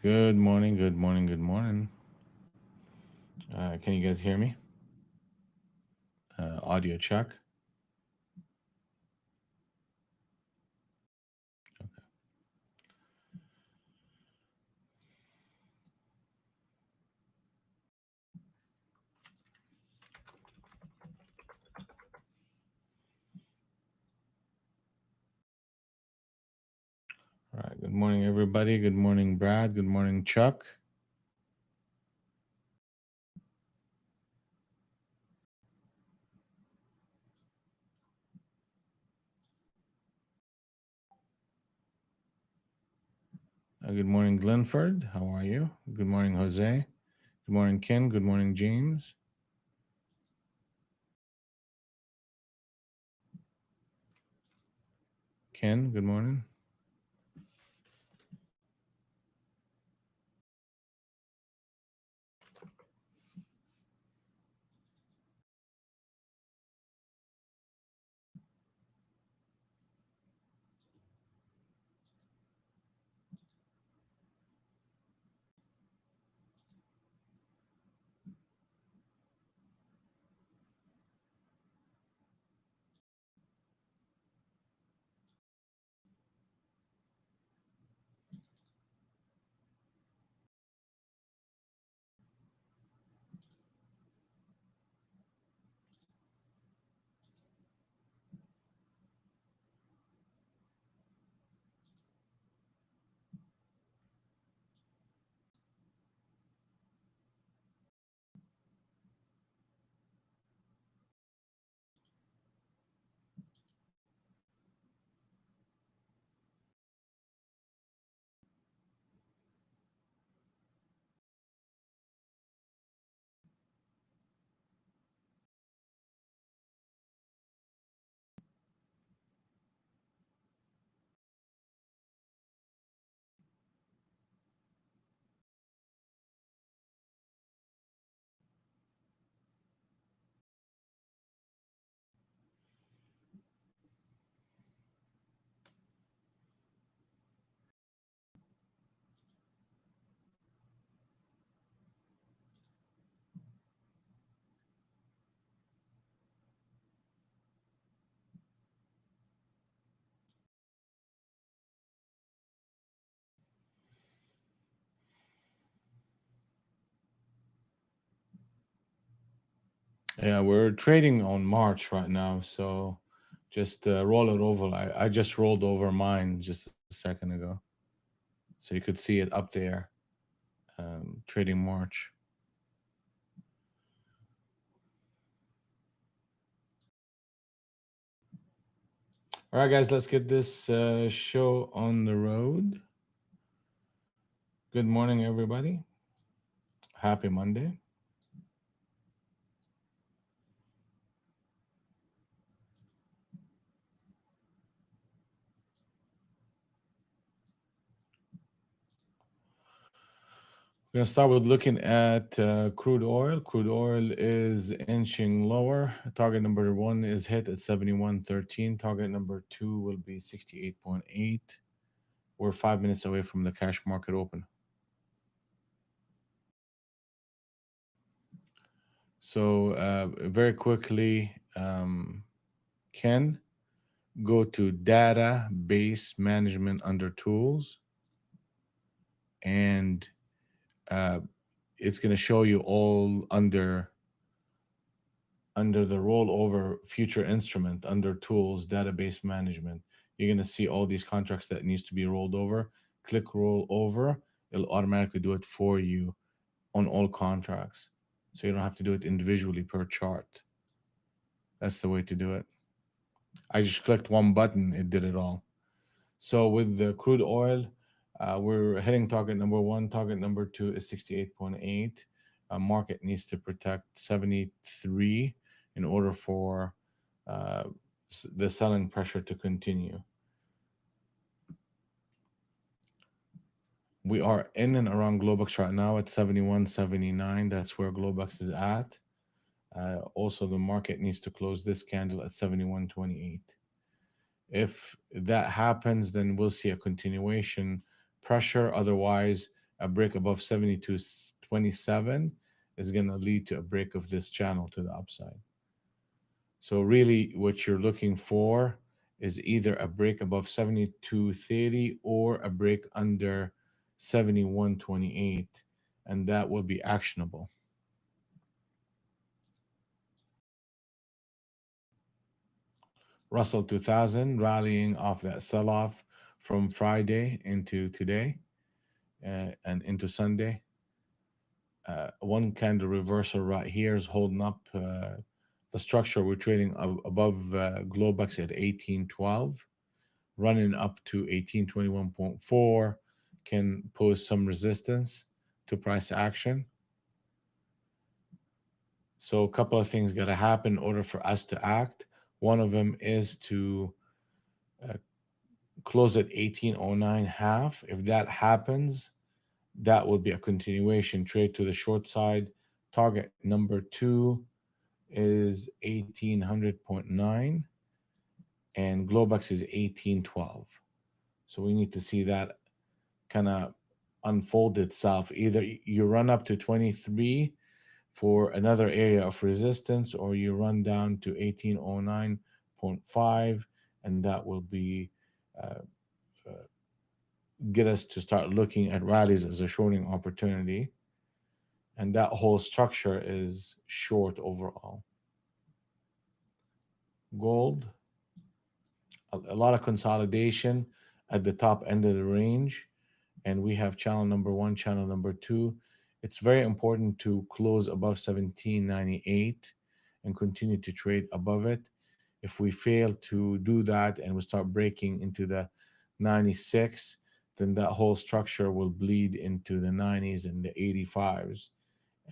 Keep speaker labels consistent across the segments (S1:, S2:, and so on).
S1: Good morning, good morning, good morning. Can you guys hear me? Audio check. All right. Good morning, everybody. Good morning, Brad. Good morning, Chuck. Good morning, Glenford. How are you? Good morning, Jose. Good morning, Ken. Good morning, James. Ken, good morning. Yeah, we're trading on March right now, so just roll it over. I just rolled over mine just a second ago, so you could see it up there. Trading March. All right, guys, let's get this show on the road. Good morning, everybody. Happy Monday. We're going to start with looking at crude oil. Crude oil is inching lower. Target number one is hit at 71.13. Target number two will be 68.8. We're 5 minutes away from the cash market open. So, very quickly, Ken, go to database management under tools, and uh, it's going to show you all under the rollover future instrument under tools database management. You're going to see all these contracts that needs to be rolled over. Click roll over. It'll automatically do it for you on all contracts, so you don't have to do it individually per chart. That's the way to do it. I just clicked one button, it did it all. So with the crude oil, we're hitting target number one. Target number two is 68.8. Market needs to protect 73 in order for uh, the selling pressure to continue. We are in and around Globex right now at 71.79. That's where Globex is at. Also, the market needs to close this candle at 71.28. If that happens, then we'll see a continuation pressure. Otherwise, a break above 72.27 is going to lead to a break of this channel to the upside. So really what you're looking for is either a break above 72.30 or a break under 71.28, and that will be actionable. Russell 2000 rallying off that sell-off from Friday into today and into Sunday. One candle reversal right here is holding up the structure. We're trading above Globex at 1812, running up to 1821.4 can pose some resistance to price action. So a couple of things got to happen in order for us to act. One of them is to uh, close at 1809 half. If that happens, that will be a continuation trade to the short side. Target number 2 is 1800.9 and Globex is 1812. So we need to see that kind of unfold itself. Either you run up to 23 for another area of resistance, or you run down to 1809.5, and that will be uh, uh, get us to start looking at rallies as a shorting opportunity. And that whole structure is short overall. Gold, a lot of consolidation at the top end of the range, and we have channel number 1, channel number 2. It's very important to close above 1798 and continue to trade above it. If we fail to do that and we start breaking into the 96, then that whole structure will bleed into the 90s and the 85s,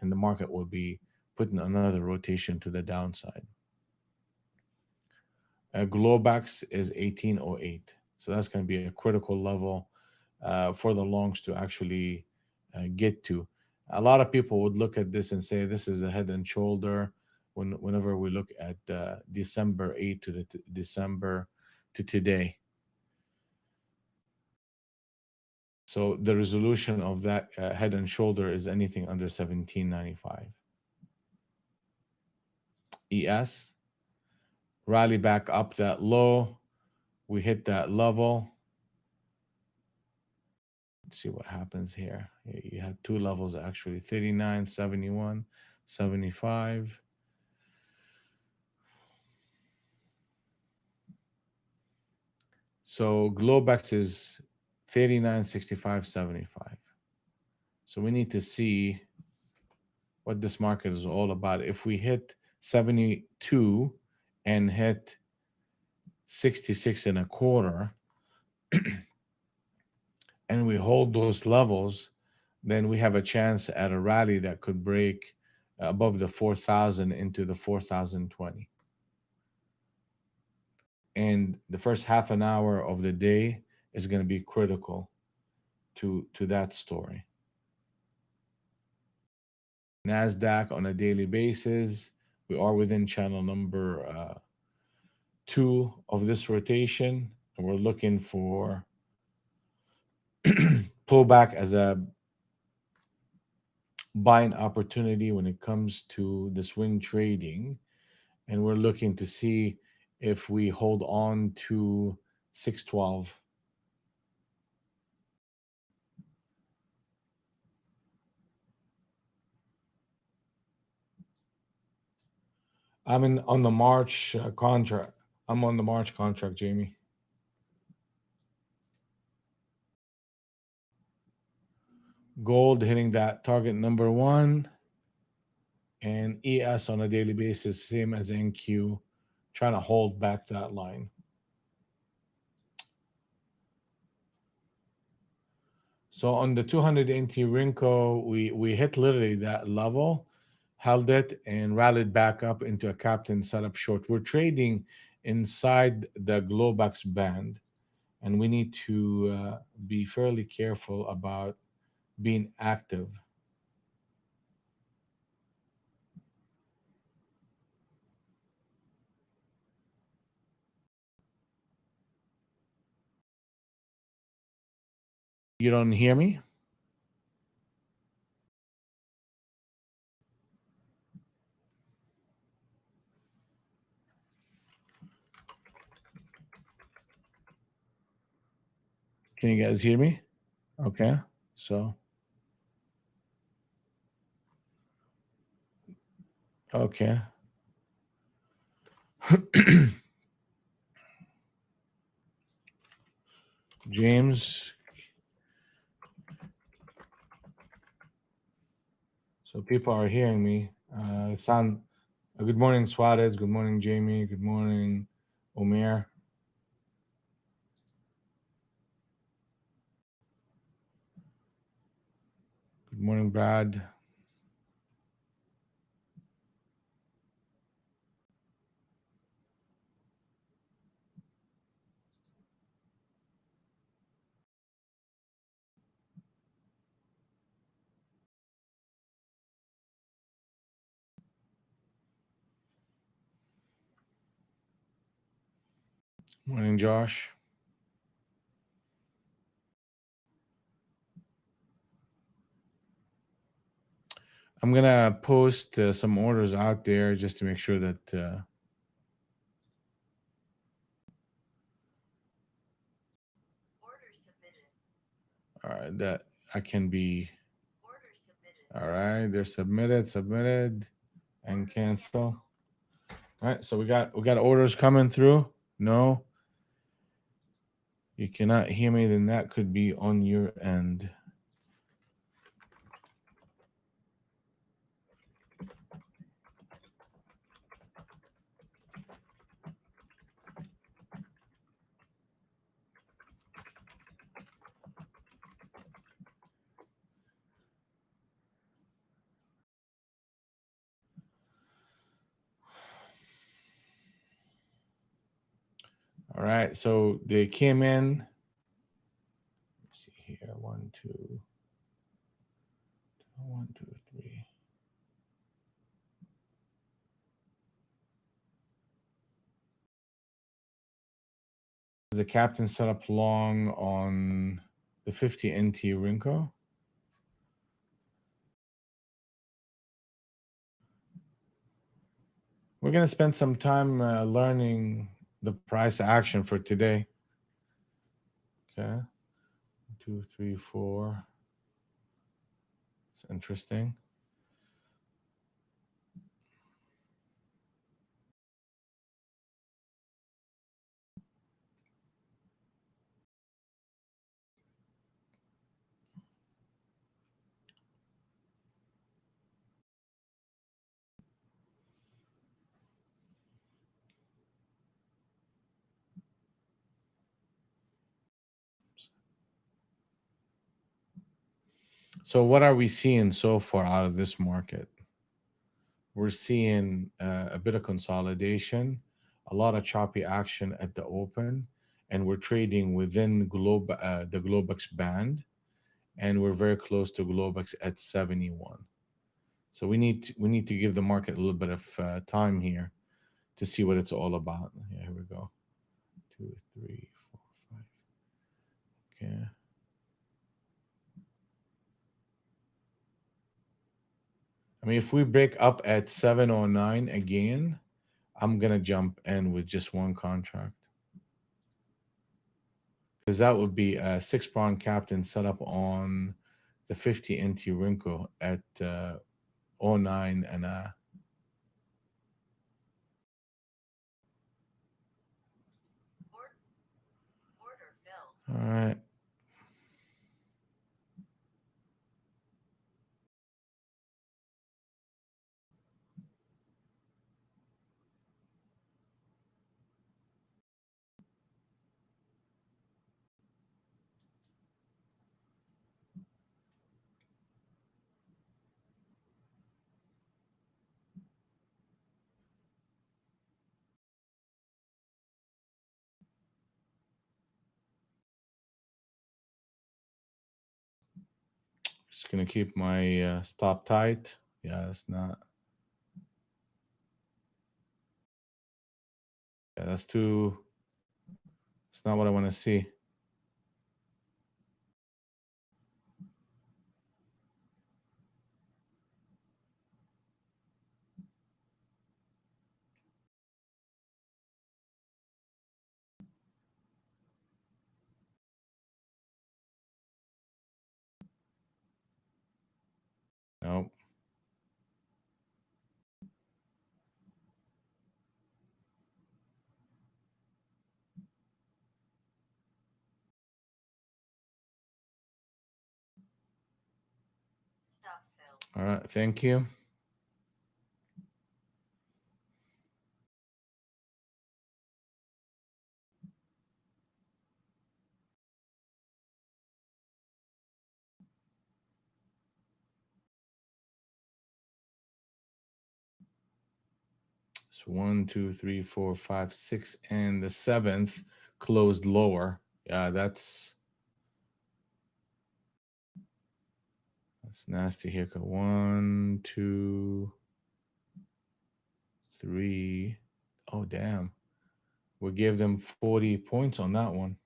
S1: and the market will be putting another rotation to the downside. Globex is 1808. So that's going to be a critical level for the longs to actually get to. A lot of people would look at this and say this is a head and shoulder. Whenever we look at December 8 to the December to today, so the resolution of that head and shoulder is anything under 1795. ES rally back up that low. We hit that level. Let's see what happens here. You have two levels actually, 39, 71, 75. So Globex is 39, 65, 75. So we need to see what this market is all about. If we hit 72 and hit 66 and a quarter, and we hold those levels, then we have a chance at a rally that could break above the 4,000 into the 4,020. And the first half an hour of the day is going to be critical to that story. NASDAQ on a daily basis, we are within channel number 2 of this rotation, and we're looking for pullback as a buying opportunity when it comes to the swing trading, and we're looking to see if we hold on to 612. I'm in on the March contract. I'm on the March contract, Jamie. Gold hitting that target number 1, and ES on a daily basis, same as NQ, trying to hold back that line. So on the 200 NT Rinko, we hit literally that level, held it, and rallied back up into a captain setup short. We're trading inside the Globex band, and we need to be fairly careful about being active. You don't hear me? Can you guys hear me? Okay. So, okay. James. So people are hearing me. Good morning, Suarez. Good morning, Jamie. Good morning, Omer. Good morning, Brad. Morning, Josh. I'm gonna post some orders out there just to make sure that all right, that I can be. All right, they're submitted, and cancel. All right, so we got orders coming through. No, you cannot hear me. Then that could be on your end. All right, so they came in. Let's see here. 1, 2, 1, 2, 3. The captain set up long on the 50 NT Rinko. We're gonna spend some time learning the price action for today. Okay, 2, 3, 4. It's interesting. So what are we seeing so far out of this market? We're seeing a bit of consolidation, a lot of choppy action at the open, and we're trading within the Globex band, and we're very close to Globex at 71. So we need to give the market a little bit of time here to see what it's all about. Yeah, here we go. 2, 3, 4, 5. Okay. I mean, if we break up at 709 again, I'm gonna jump in with just one contract because that would be a 6 pawn captain set up on the 50 NT Rinko at 09 and all right. Just gonna keep my stop tight. Yeah, that's not. Yeah, that's too. It's not what I want to see. All right, thank you. So 1, 2, 3, 4, 5, 6, and the seventh closed lower. Yeah, that's nasty here. 1, 2, 3. Oh damn. We gave them 40 points on that one.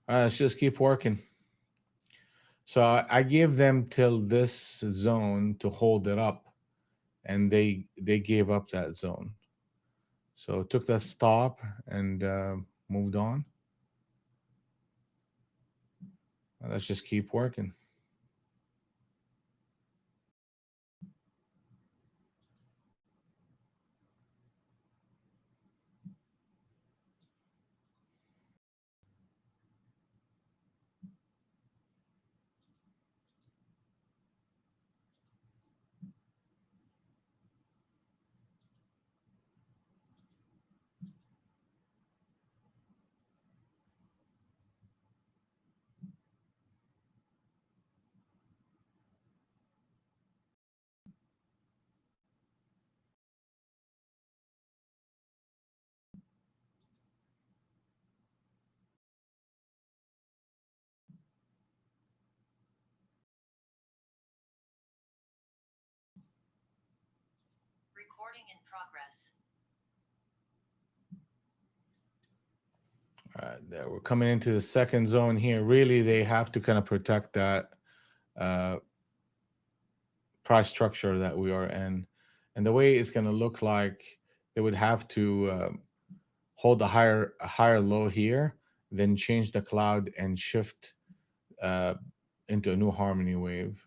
S1: All right, let's just keep working. So I gave them till this zone to hold it up, and they gave up that zone. So took that stop and moved on. Let's just keep working.
S2: Recording in progress.
S1: All right, there we're coming into the second zone here. Really, they have to kind of protect that uh, price structure that we are in, and the way it's going to look like, they would have to hold a higher low here, then change the cloud and shift uh, into a new harmony wave.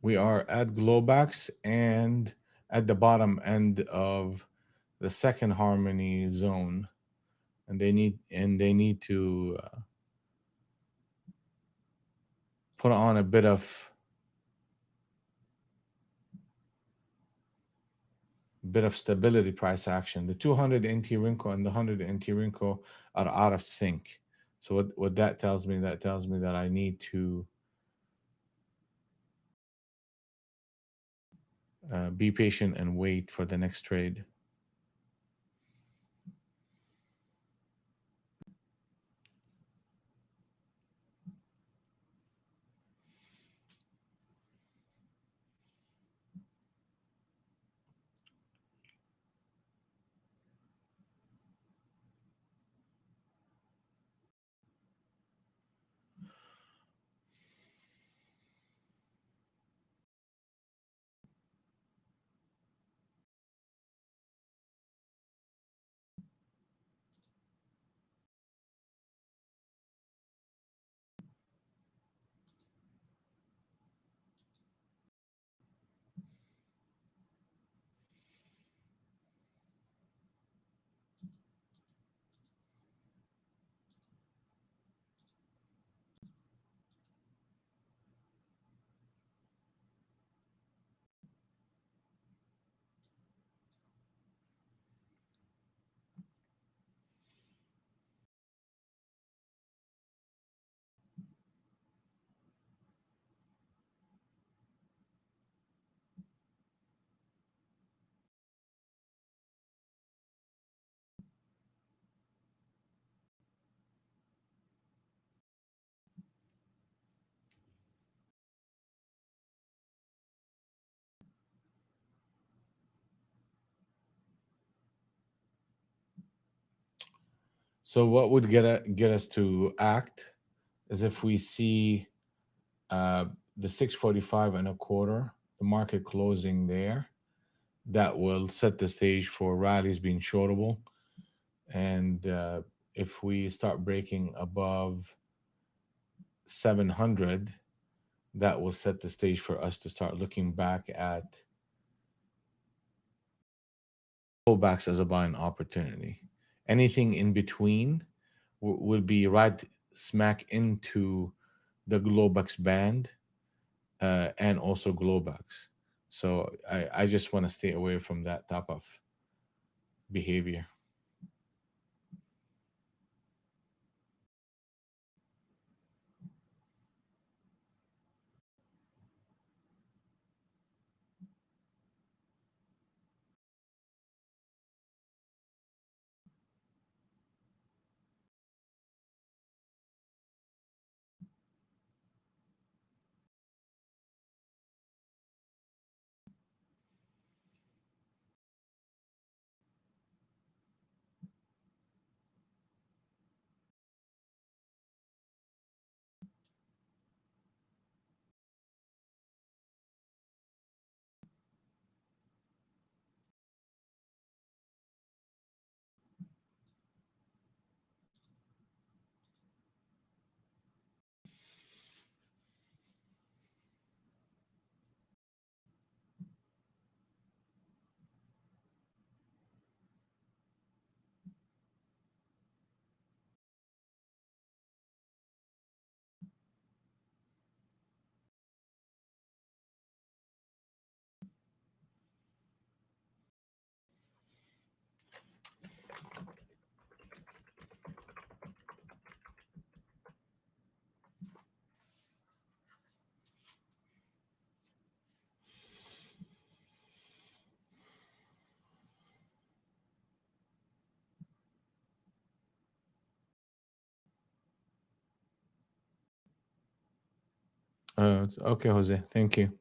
S1: We are at Globax and at the bottom end of the second harmony zone, and they need to put on a bit of stability price action. The 200 NT Rinko and the 100 NT Rinko are out of sync. So what that tells me, that tells me that I need to be patient and wait for the next trade. So what would get us to act is if we see uh, the 645 and a quarter, the market closing there, that will set the stage for rallies being shortable. And if we start breaking above 700, that will set the stage for us to start looking back at pullbacks as a buying opportunity. Anything in between will be right smack into the Globex band and also Globex. So I just want to stay away from that type of behavior. Okay, Jose. Thank you.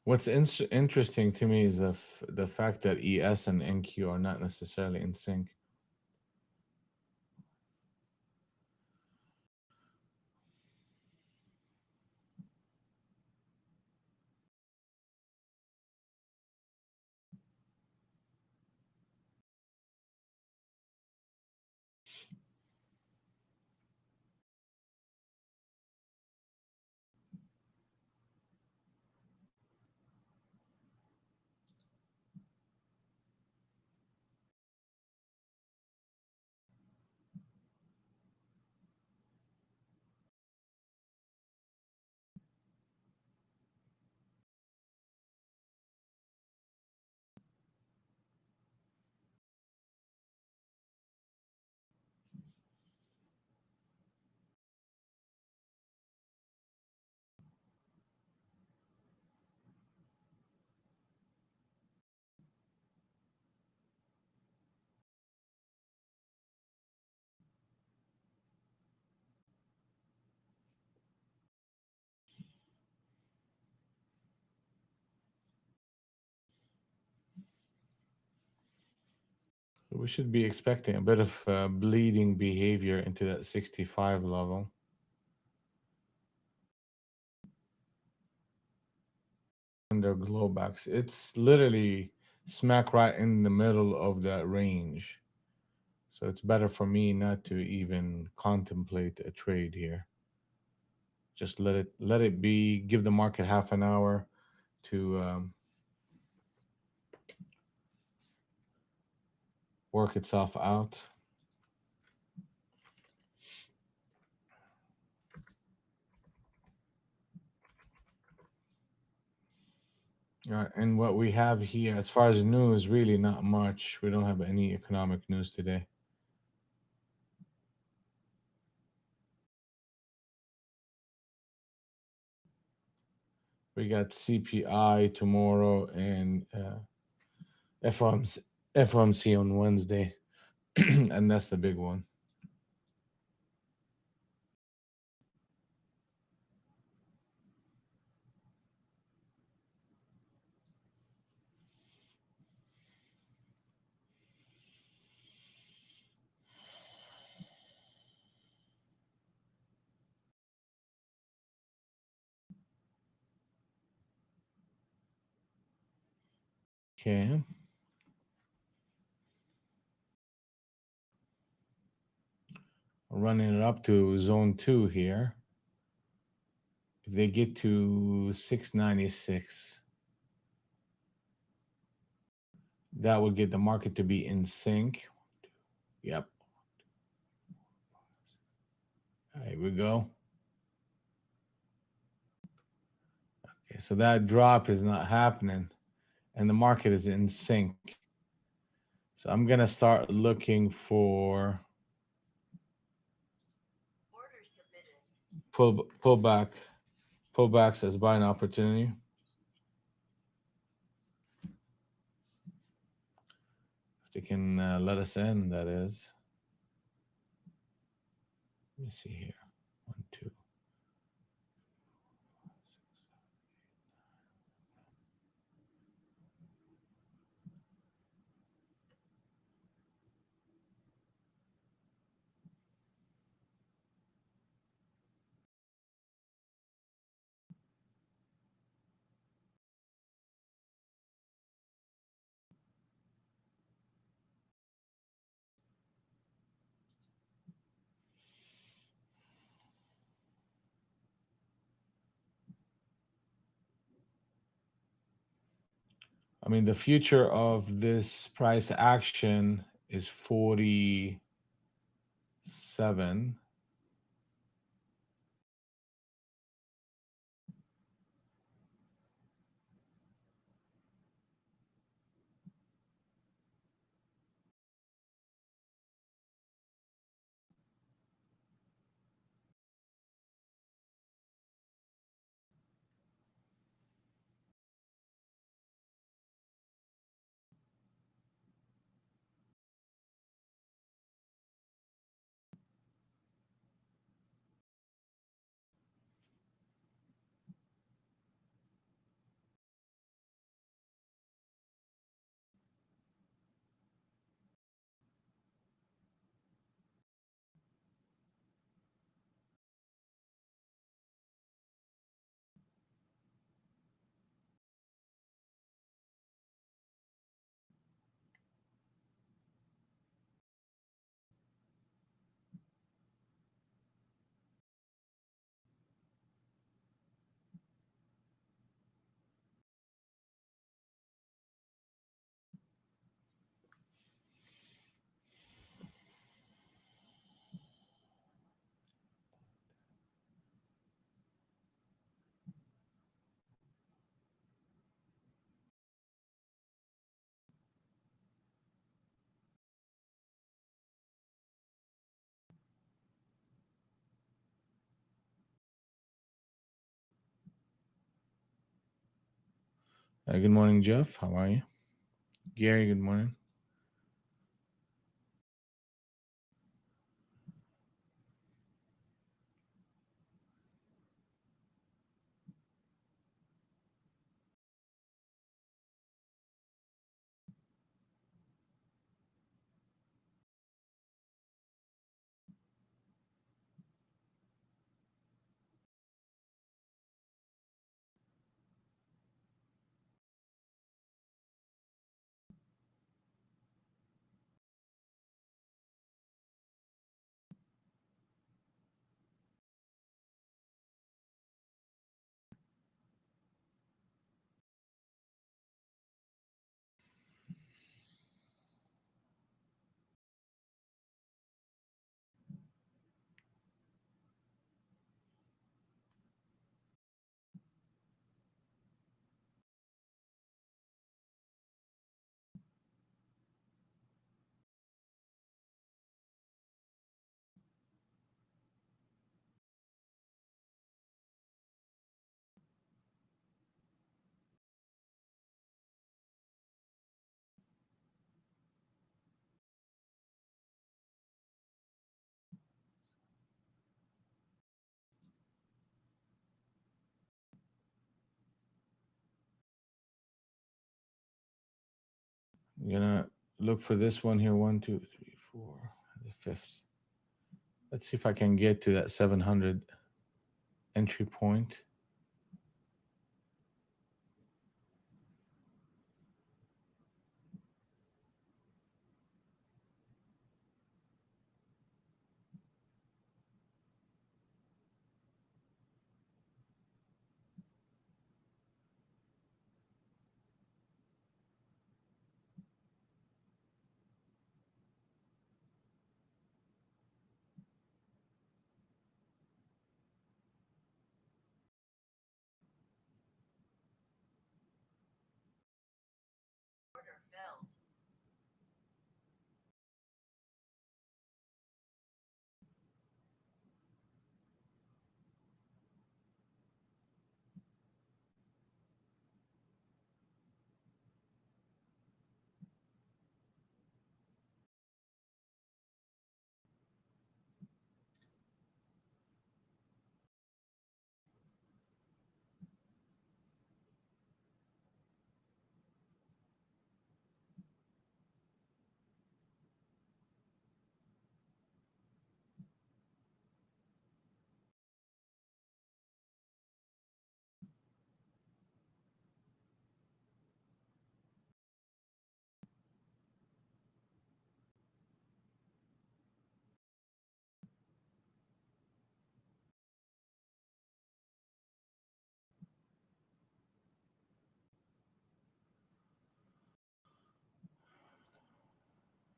S1: What's interesting to me is the fact that ES and NQ are not necessarily in sync. So we should be expecting a bit of bleeding behavior into that 65 level. Under Globex, it's literally smack right in the middle of that range. So it's better for me not to even contemplate a trade here. Just let it be. Give the market half an hour to work itself out. And what we have here, as far as news, really not much. We don't have any economic news today. We got CPI tomorrow and FOMC on Wednesday, and that's the big one. Okay. Running it up to zone 2 here. If they get to 696, that would get the market to be in sync. Yep. Here we go. Okay, so that drop is not happening, and the market is in sync. So I'm gonna start looking for pullbacks as buying opportunity. If they can let us in, that is. Let me see here. 1, 2. I mean, the future of this price action is 47. Good morning, Jeff. How are you? Gary, good morning. I'm gonna look for this one here. 1, 2, 3, 4, the fifth. Let's see if I can get to that 700 entry point.
S2: Order filled.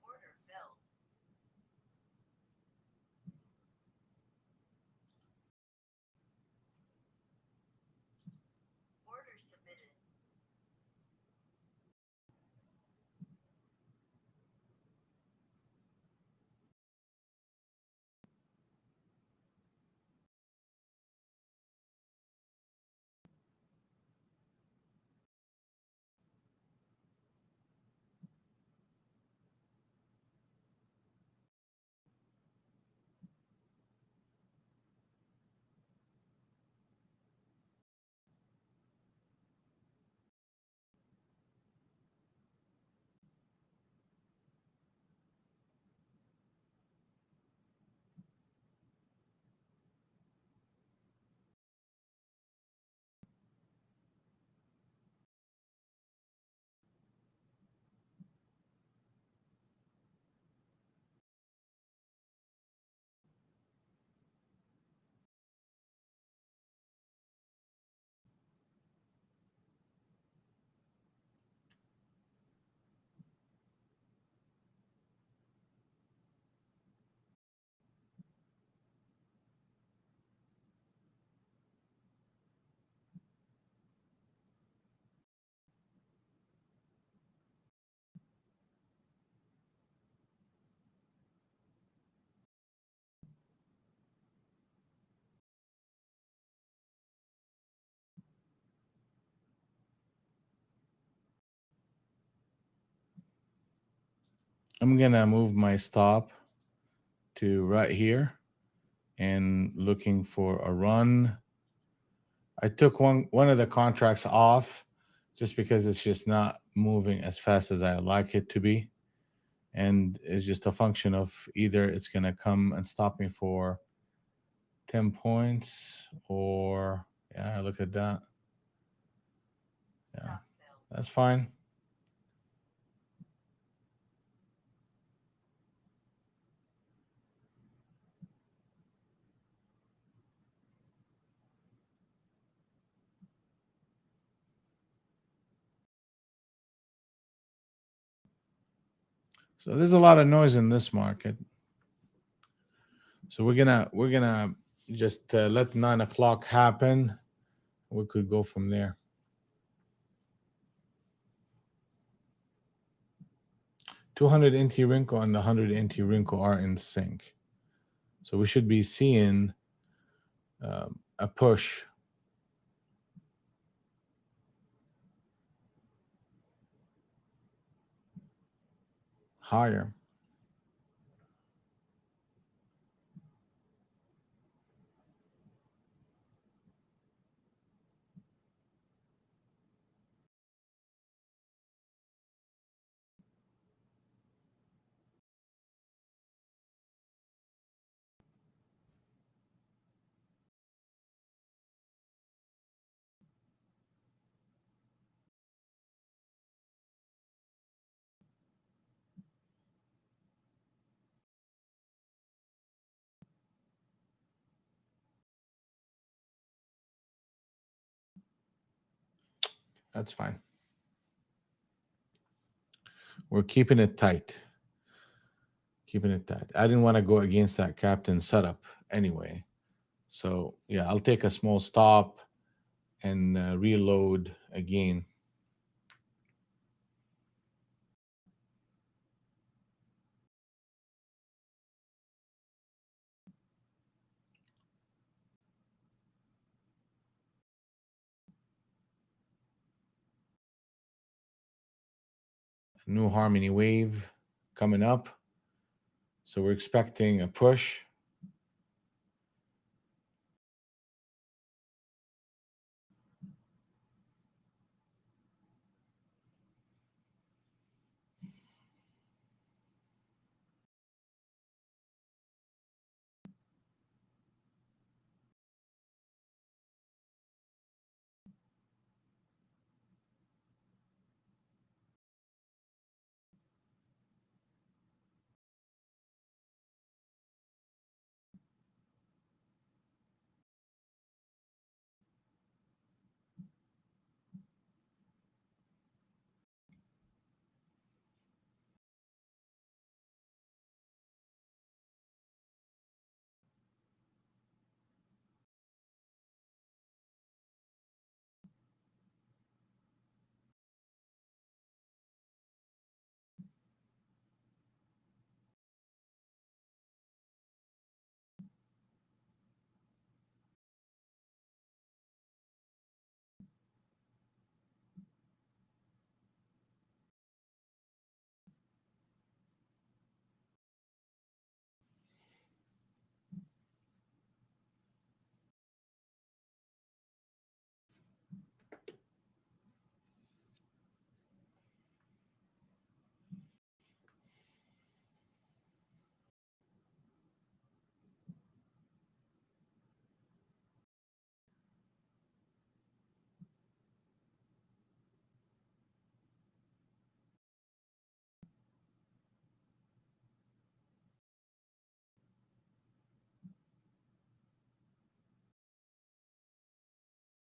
S2: Order filled. Order submitted.
S1: I'm gonna move my stop to right here and looking for a run. I took one of the contracts off just because it's just not moving as fast as I like it to be. And it's just a function of either it's gonna come and stop me for 10 points or yeah, look at that. Yeah,
S2: Stop filled.
S1: that's fine. So there's a lot of noise in this market. So we're gonna just let 9 o'clock happen. We could go from there. 200 NT wrinkle and the 100 NT wrinkle are in sync. So we should be seeing a push higher. That's fine. We're keeping it tight. Keeping it tight. I didn't want to go against that captain setup anyway. So yeah, I'll take a small stop and reload again. New harmony wave coming up. So we're expecting a push.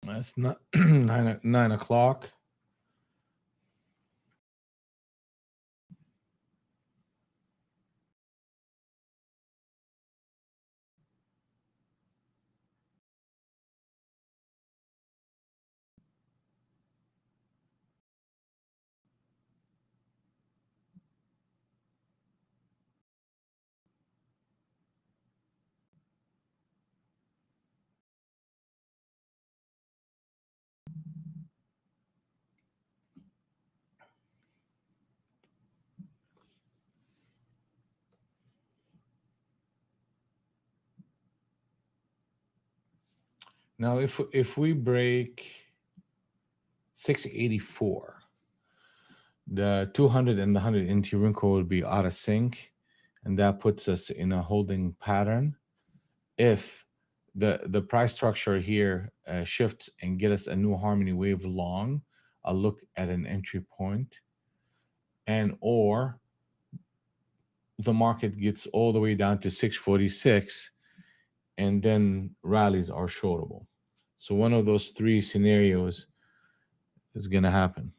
S1: That's not 9 o'clock. Now, if we break 684, the 200 and the 100 NT wrinkle will be out of sync, and that puts us in a holding pattern. If the price structure here shifts and get us a new harmony wave long, I'll look at an entry point, and or the market gets all the way down to 646 and then rallies are shortable. So one of those three scenarios is going to happen.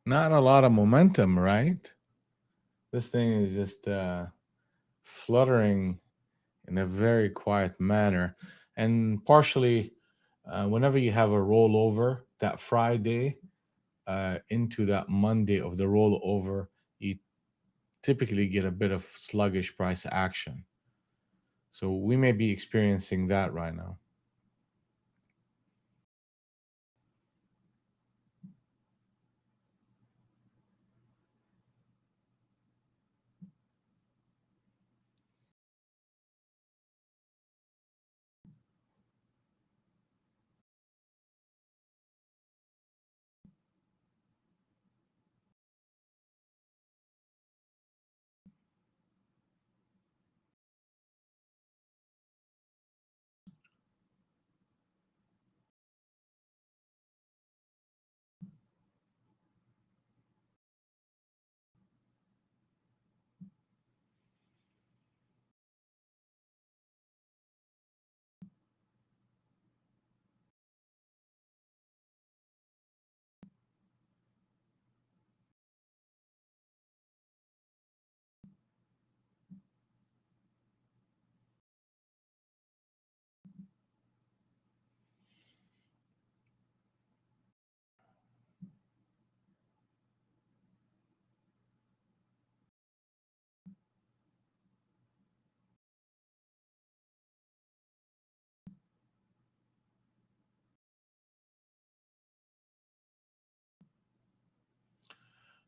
S1: Not a lot of momentum, right? This thing is just fluttering in a very quiet manner. And partially, whenever you have a rollover, that Friday into that Monday of the rollover, you typically get a bit of sluggish price action. So we may be experiencing that right now.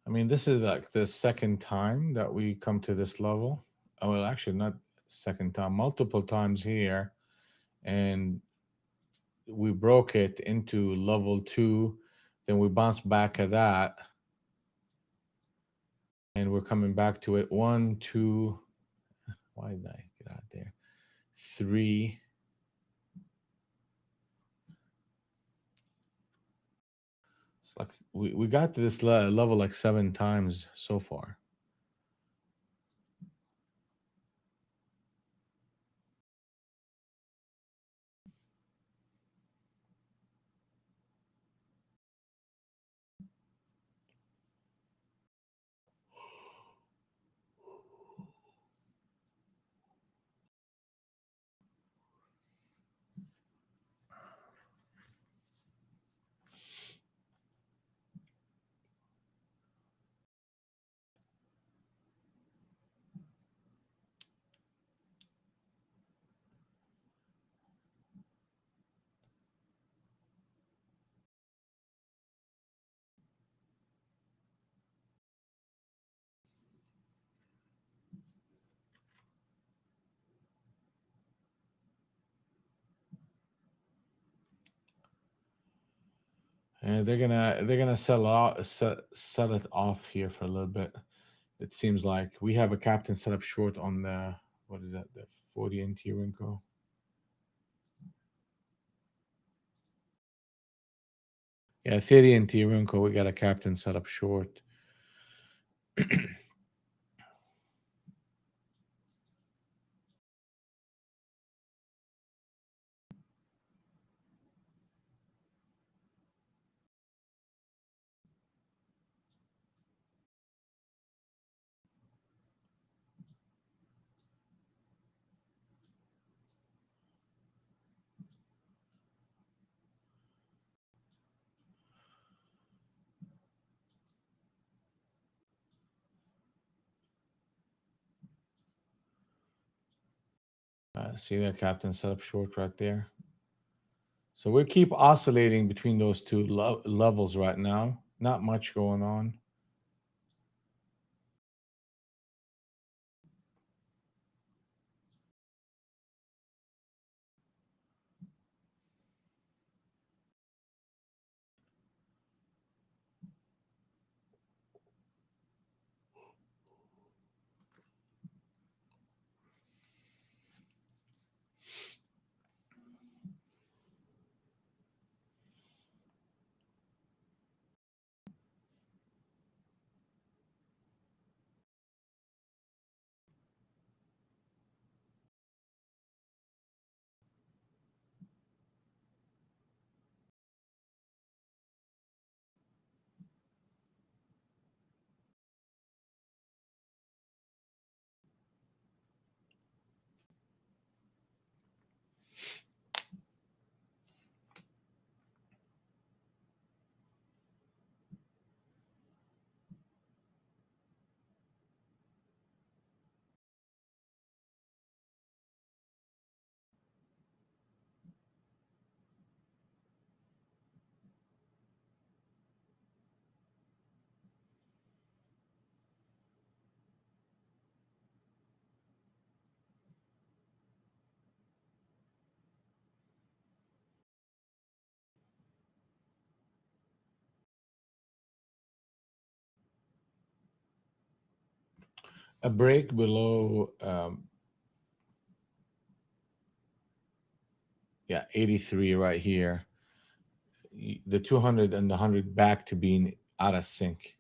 S1: I mean, this is like the second time that we come to this level. Oh, well, actually, not second time, multiple times here. And we broke it into level two. Then we bounced back at that. And we're coming back to it. One, two. Why did I get out there? Three. It's like we got to this level like 7 times so far. And they're gonna sell it off here for a little bit. It seems like we have a captain set up short on the, what is that, the 40 NT Rinko. Yeah, 30 NT Rinko. We got a captain set up short. See that captain set up short right there. So we keep oscillating between those two levels right now. Not much going on. A break below 83 right here, the 200 and the 100 back to being out of sync.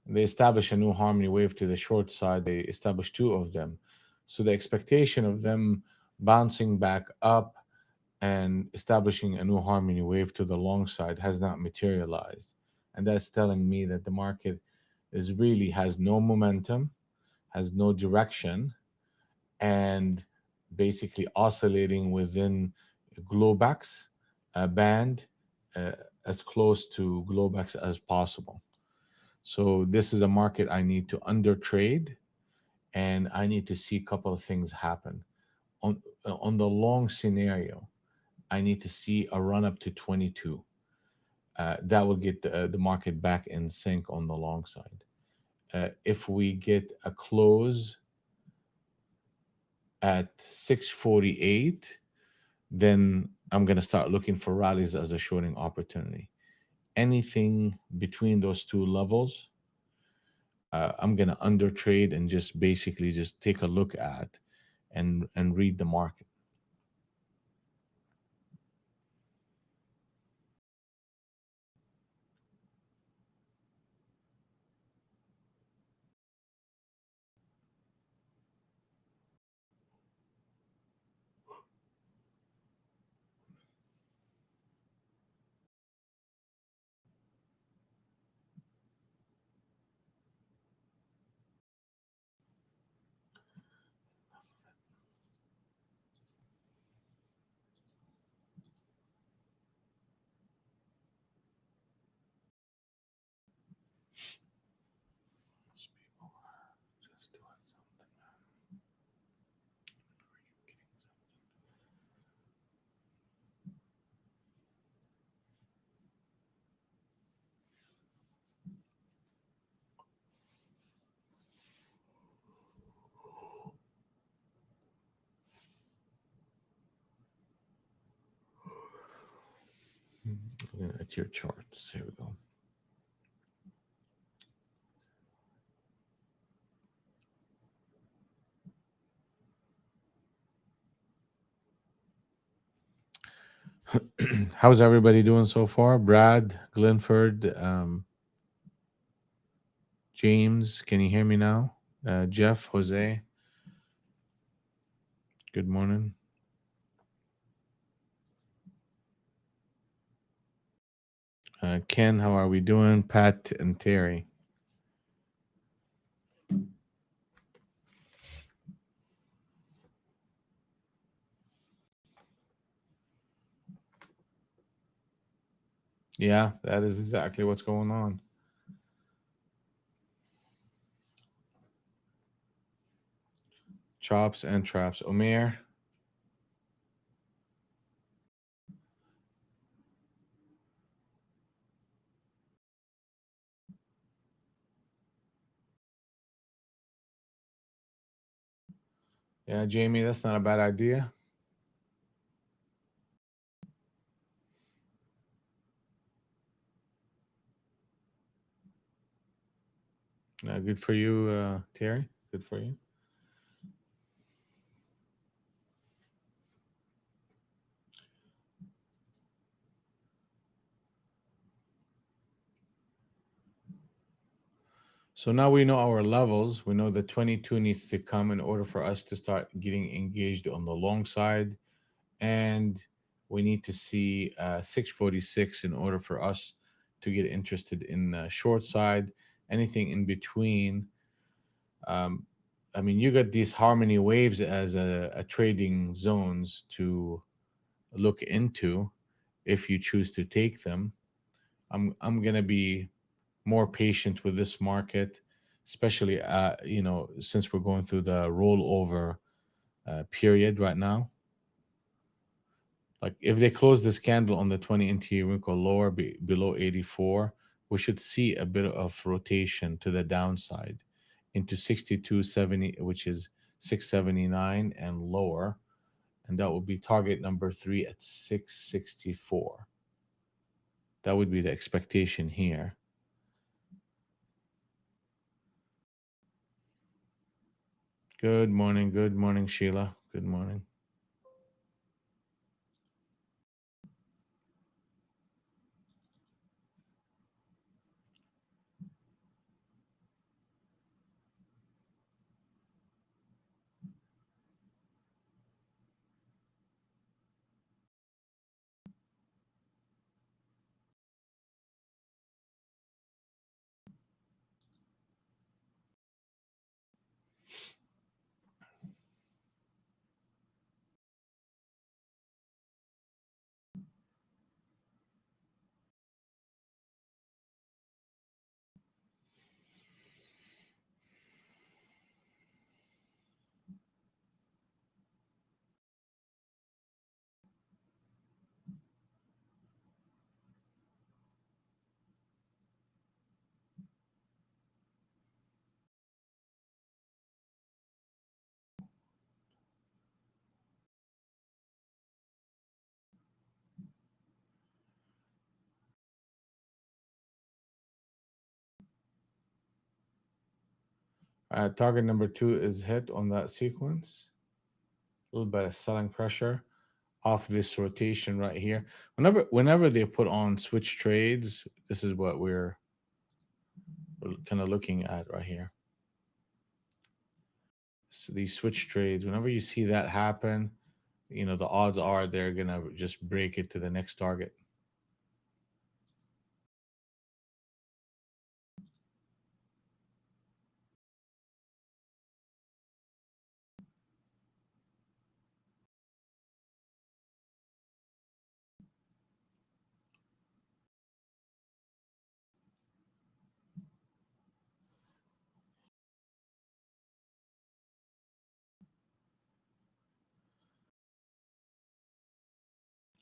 S1: They establish a new harmony wave to the short side. They establish two of them. So the expectation of them bouncing back up and establishing a new harmony wave to the long side has not materialized. And that's telling me that the market is really has no momentum, has no direction, and basically oscillating within Globex band, uh, as close to Globex as possible. So this is a market I need to under trade, and I need to see a couple of things happen. On the long scenario, I need to see a run up to 22. That will get the market back in sync on the long side. If we get a close at 648, then I'm going to start looking for rallies as a shorting opportunity. Anything between those two levels, I'm going to under trade and just basically just take a look at and read the market. At your charts, here we go. How's everybody doing so far? Brad, Glenford, James, can you hear me now? Jeff, Jose, good morning. Ken, how are we doing? Pat and Terry. Yeah, that is exactly what's going on. Chops and traps. Omer. Yeah, Jamie, that's not a bad idea. Good for you, Terry. Good for you. So now we know our levels. We know that 22 needs to come in order for us to start getting engaged on the long side. And we need to see 646 in order for us to get interested in the short side. Anything in between. Um, I mean, you got these harmony waves as a trading zones to look into if you choose to take them. I'm gonna be more patient with this market, especially since we're going through the rollover period right now. Like if they close this candle on the 20 NT wrinkle lower below 84, we should see a bit of rotation to the downside into 6270, which is 679 and lower, and that will be target number 3 at 664. That would be the expectation here. Good morning. Good morning, Sheila. Good morning. Target number 2 is hit on that sequence. A little bit of selling pressure off this rotation right here. Whenever they put on switch trades, this is what we're kind of looking at right here. So these switch trades, whenever you see that happen, the odds are they're gonna just break it to the next target.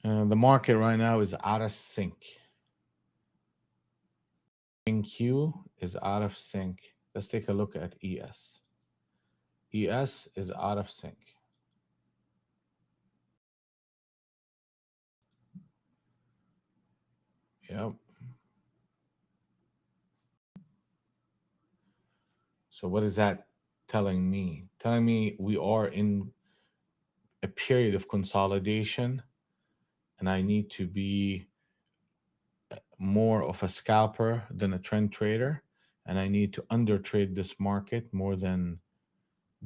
S1: The market right now is out of sync. Q is out of sync. Let's take a look at ES. ES is out of sync. Yep. So what is that telling me? Telling me we are in a period of consolidation, and I need to be more of a scalper than a trend trader, and I need to undertrade this market more than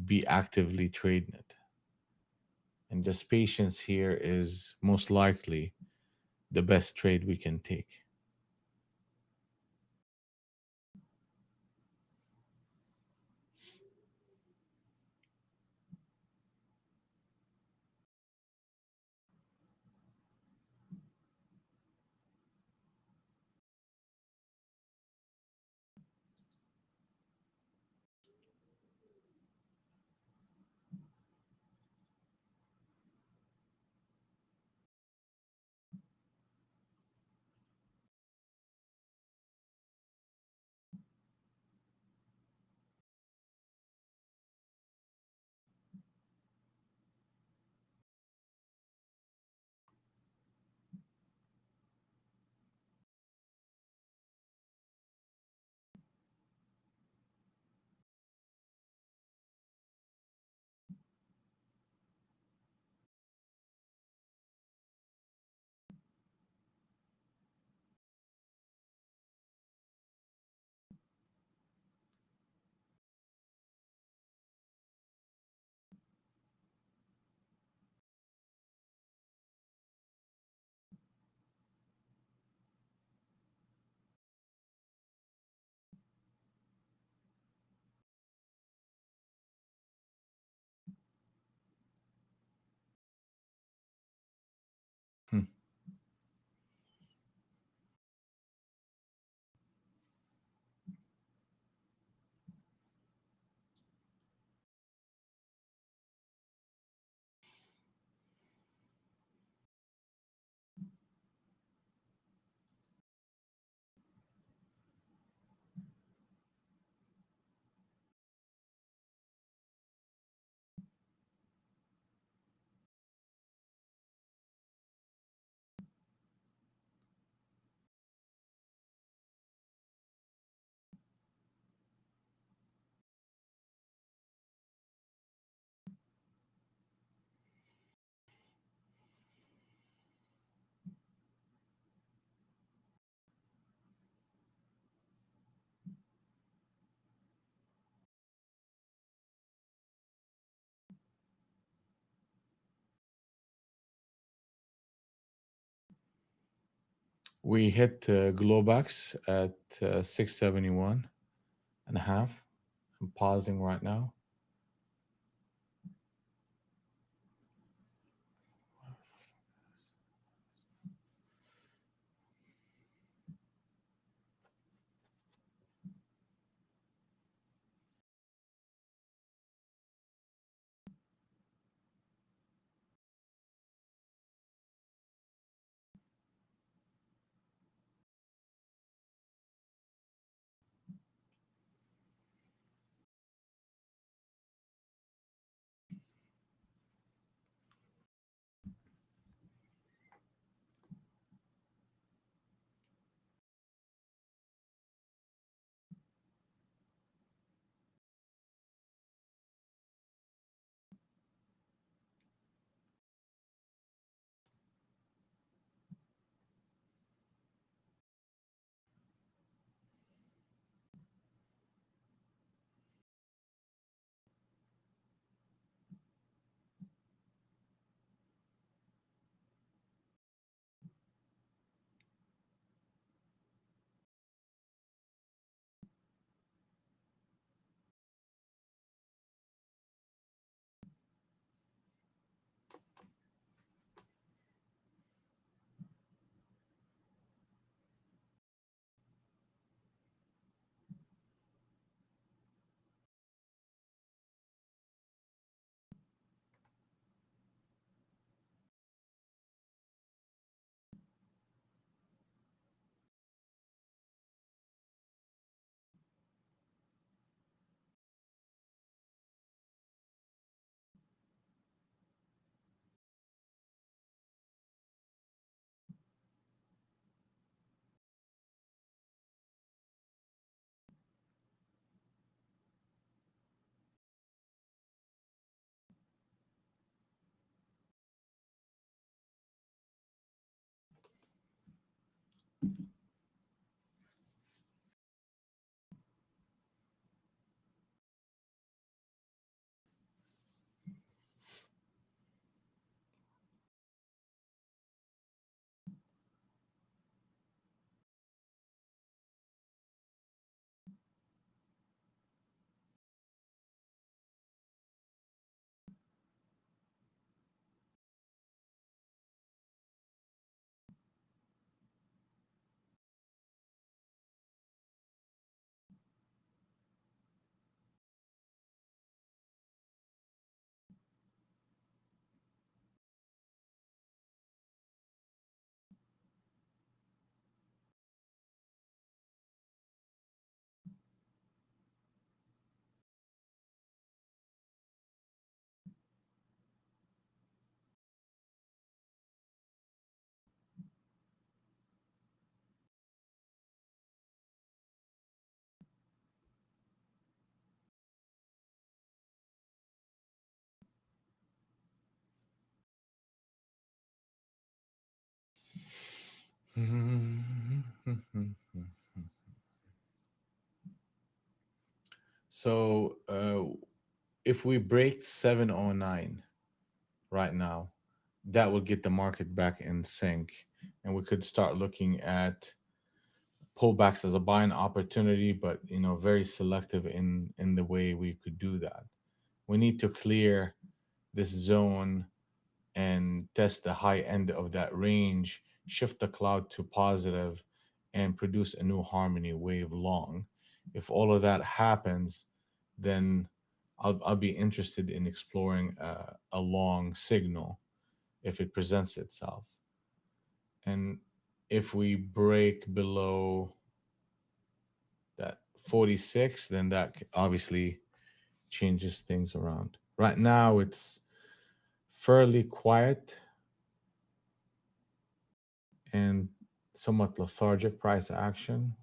S1: be actively trading it. And just patience here is most likely the best trade we can take. We hit Globex at 671 and a half. I'm pausing right now. So if we break 709 right now, that will get the market back in sync, and we could start looking at pullbacks as a buying opportunity, but very selective in the way we could do that. We need to clear this zone and test the high end of that range, shift the cloud to positive, and produce a new harmony wave long. If all of that happens, then I'll be interested in exploring a long signal if it presents itself. And if we break below that 46, then that obviously changes things around. Right now, it's fairly quiet and somewhat lethargic price action.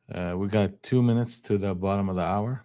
S1: We got 2 minutes to the bottom of the hour.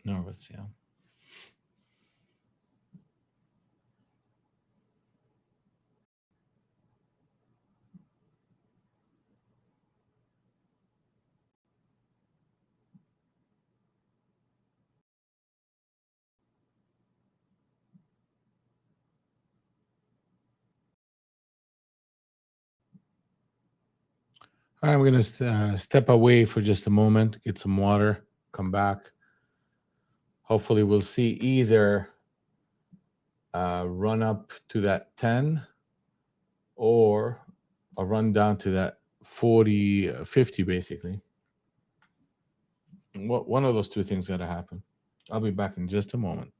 S1: Nervous, yeah. All right, I'm going to step away for just a moment, get some water, come back. Hopefully, we'll see either run up to that 10 or a run down to that 40, 50, basically. One of those two things got to happen. I'll be back in just a moment.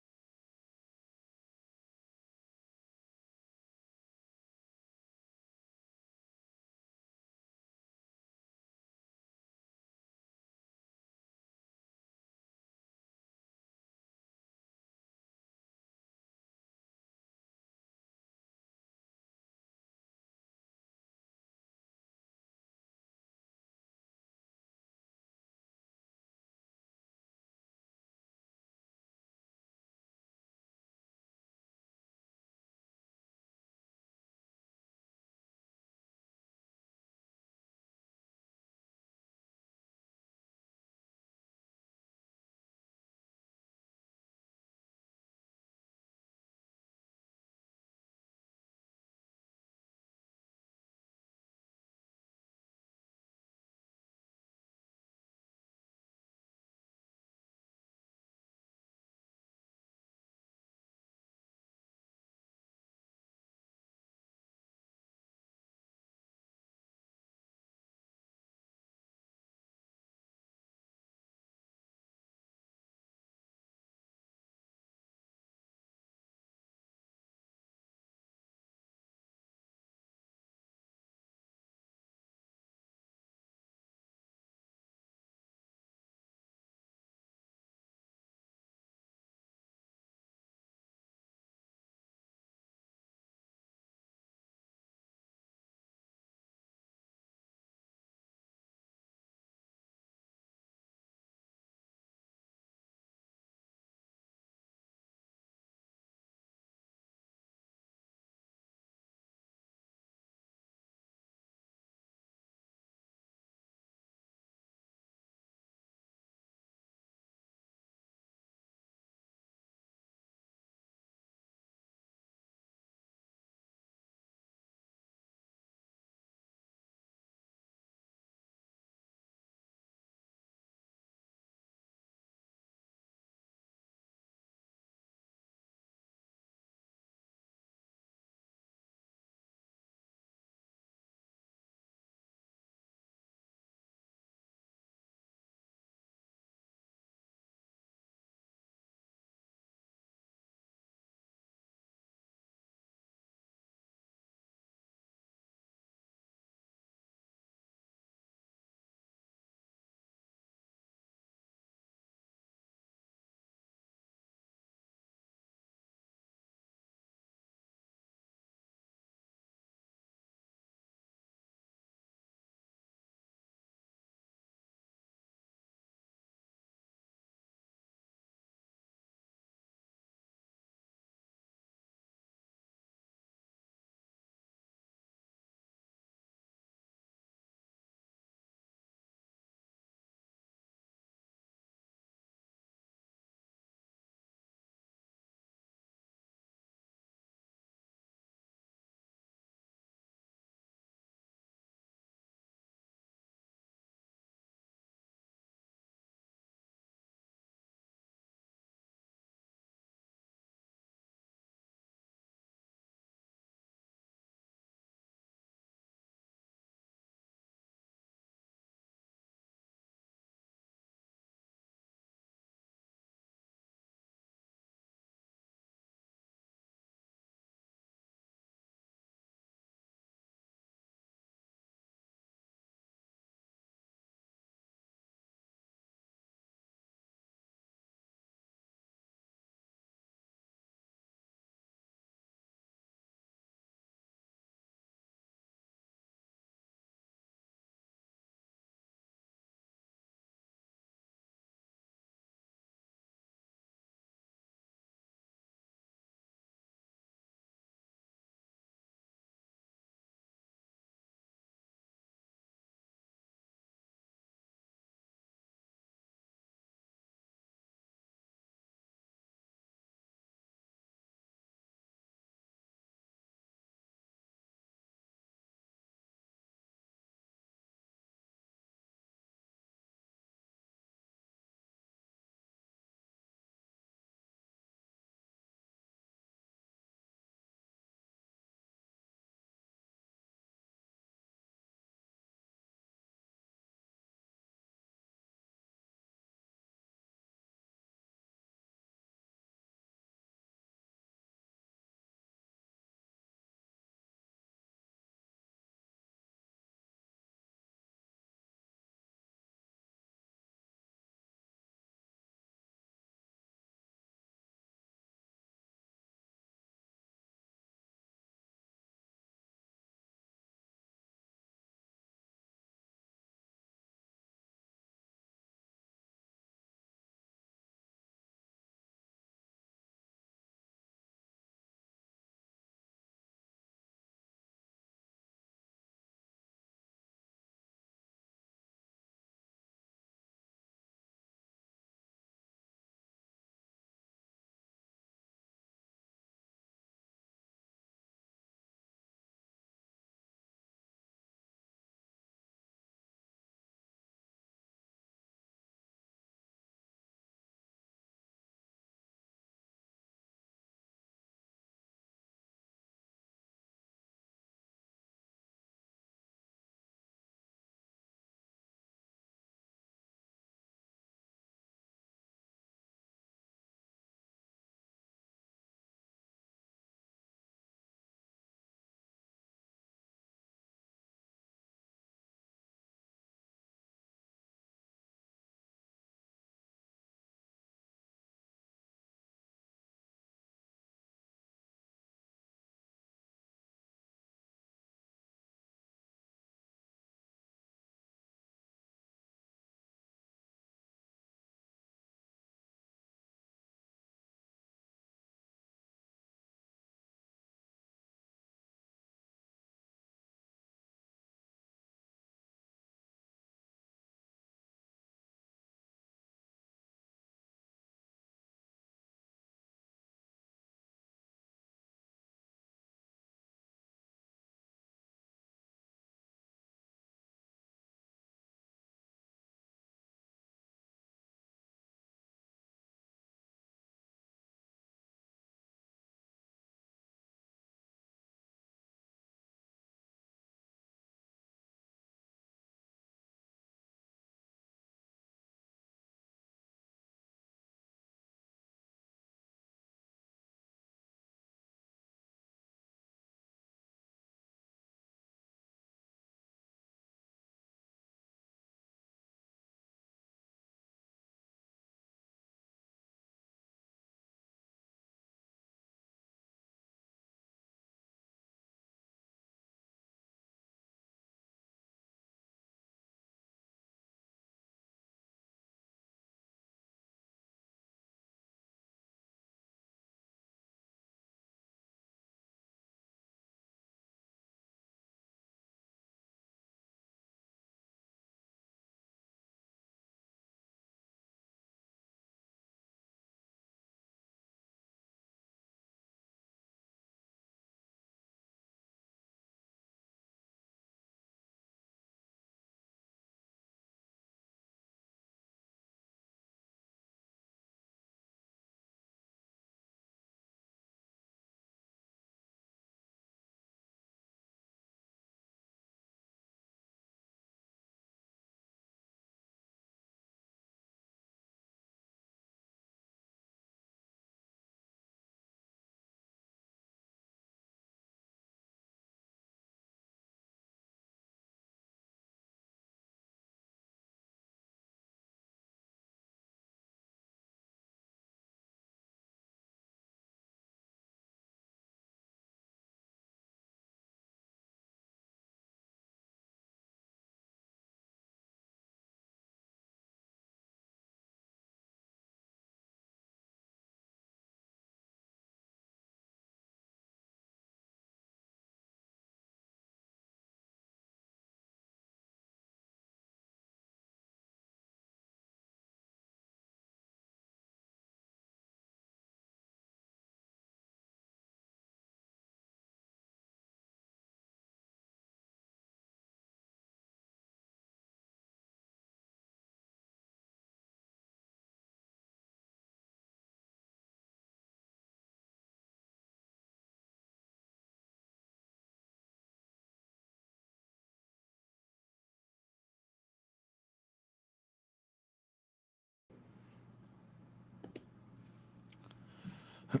S1: All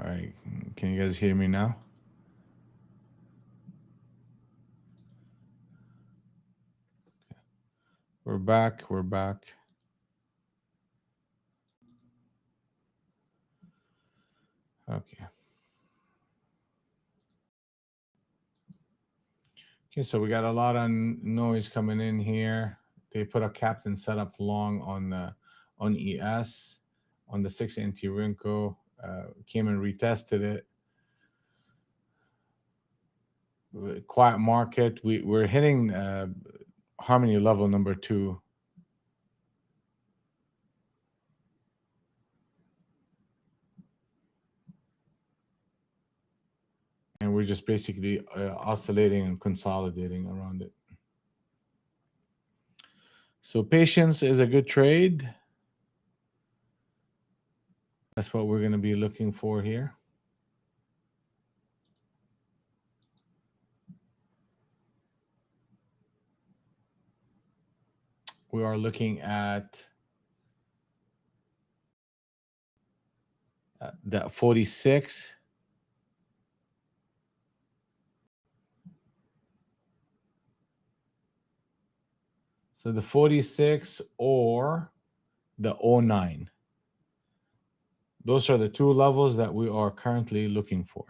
S1: right, can you guys hear me now? We're back. We're back. Okay. Okay, so we got a lot of noise coming in here. They put a captain setup long on ES on the 6 NT Rinko. Came and retested it. Quiet market. We're hitting harmony level number 2. And we're just basically oscillating and consolidating around it. So patience is a good trade. That's what we're going to be looking for here. We are looking at that 46. So the 46 or the 09. Those are the two levels that we are currently looking for.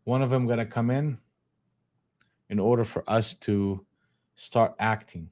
S1: One of them got to come in order for us to start acting.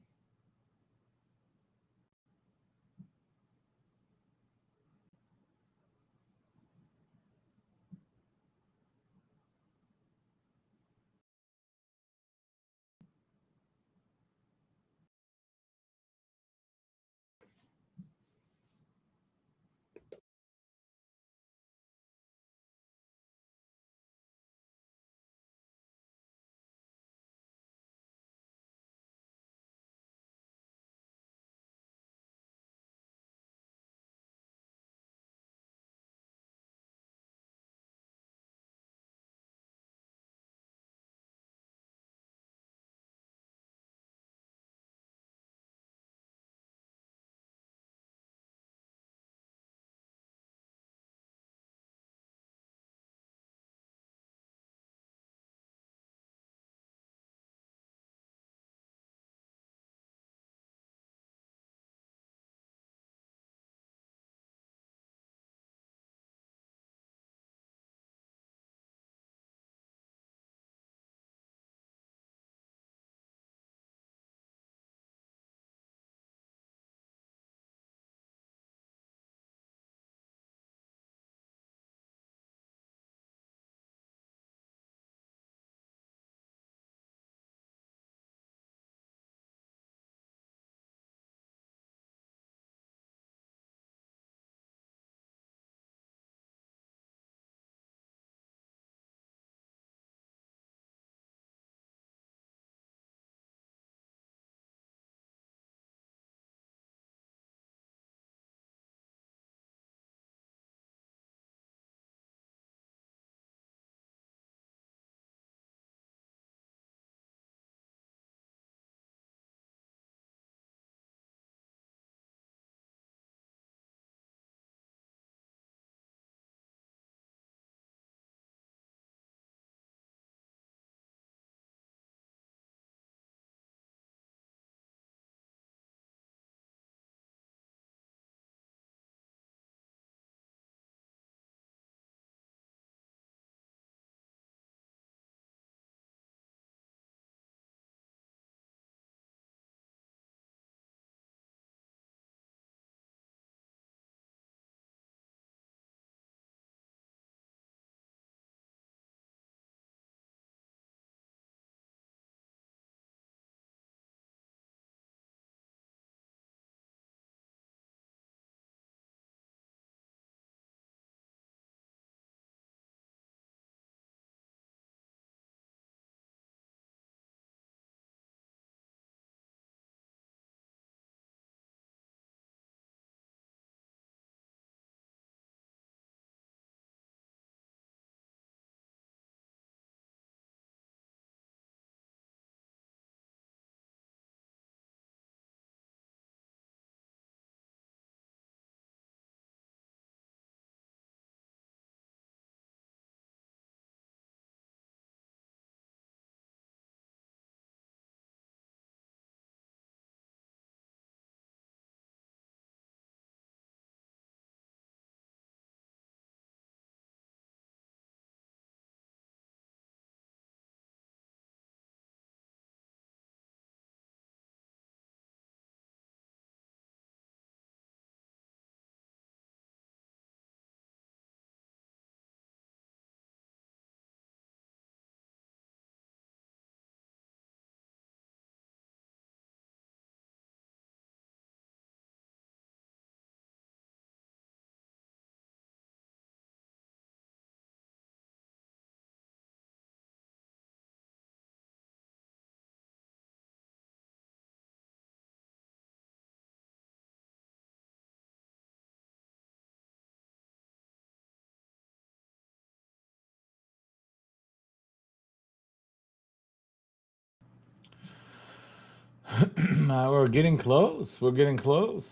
S1: We're getting close. We're getting close.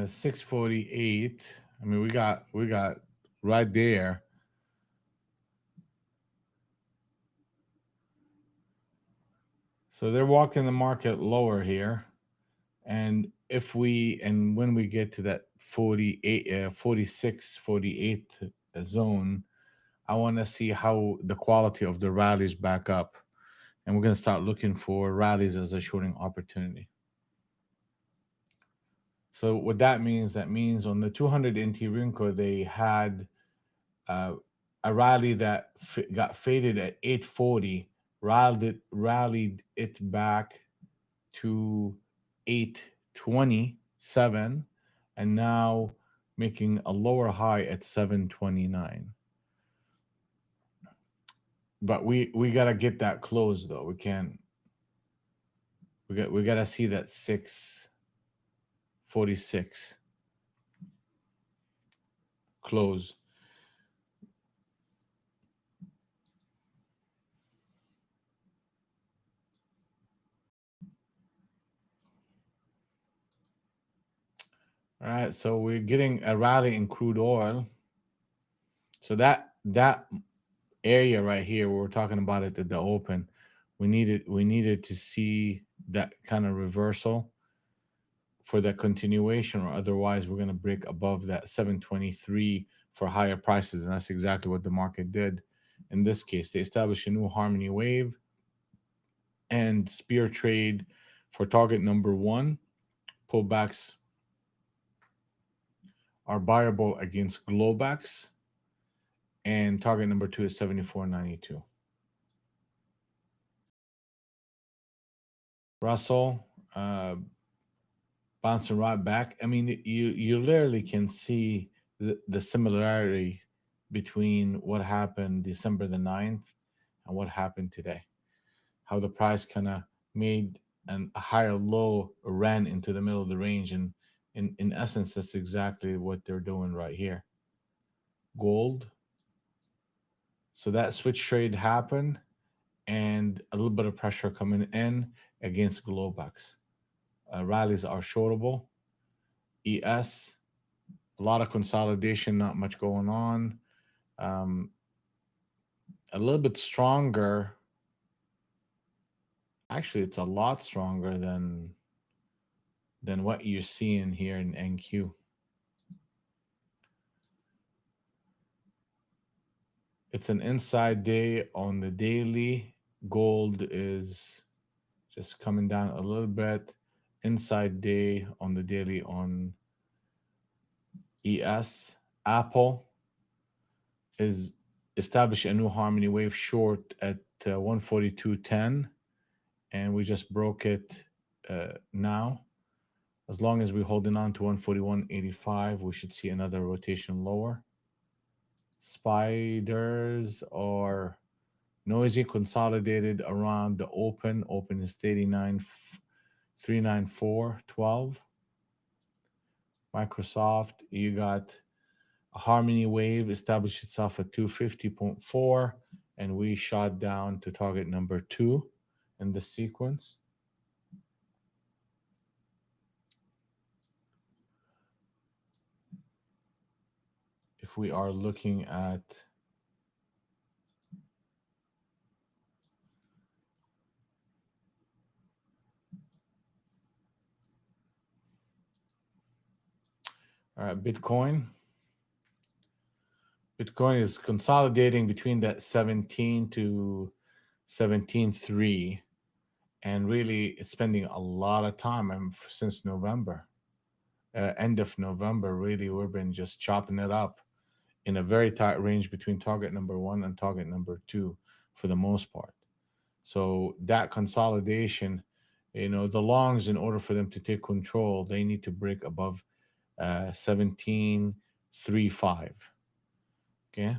S1: 648. I mean, we got right there. So they're walking the market lower here. And if we and when we get to that 48, 46, 48 zone, I want to see how the quality of the rallies back up. And we're going to start looking for rallies as a shorting opportunity. So what that means on the 200 NT Rinko, they had uh, a rally that got faded at 840, rallied it back to 827, and now making a lower high at 729. But we gotta get that close though. We can't. We gotta see that 646 close. All right, so we're getting a rally in crude oil. So that area right here, where we're talking about it at the open, we needed to see that kind of reversal for that continuation, or otherwise we're going to break above that 723 for higher prices, and that's exactly what the market did. In this case, they established a new harmony wave and spear trade for target number one. Pullbacks are buyable against Globex, and target number two is 74.92. Russell bouncing right back. I mean, you literally can see the similarity between what happened December the 9th and what happened today. How the price kind of made a higher low, ran into the middle of the range, and in essence, that's exactly what they're doing right here. Gold. So that switch trade happened, and a little bit of pressure coming in against Globex. Rallies are shortable. ES, a lot of consolidation, not much going on. Um, a little bit stronger. Actually, it's a lot stronger than what you're seeing here in NQ. It's an inside day on the daily. Gold is just coming down a little bit. Inside day on the daily on ES. Apple is establishing a new harmony wave short at 142.10, and we just broke it now. As long as we're holding on to 141.85, we should see another rotation lower. Spiders are noisy, consolidated around the open. Open is 394.12. Microsoft, you got a harmony wave established itself at 250.4, and we shot down to target number two in the sequence. If we are looking at Bitcoin, Bitcoin is consolidating between that 17 to 17.3, and really it's spending a lot of time. Since November, end of November, really we've been just chopping it up in a very tight range between target number one and target number two for the most part. So that consolidation, the longs, in order for them to take control, they need to break above 17.35. Okay.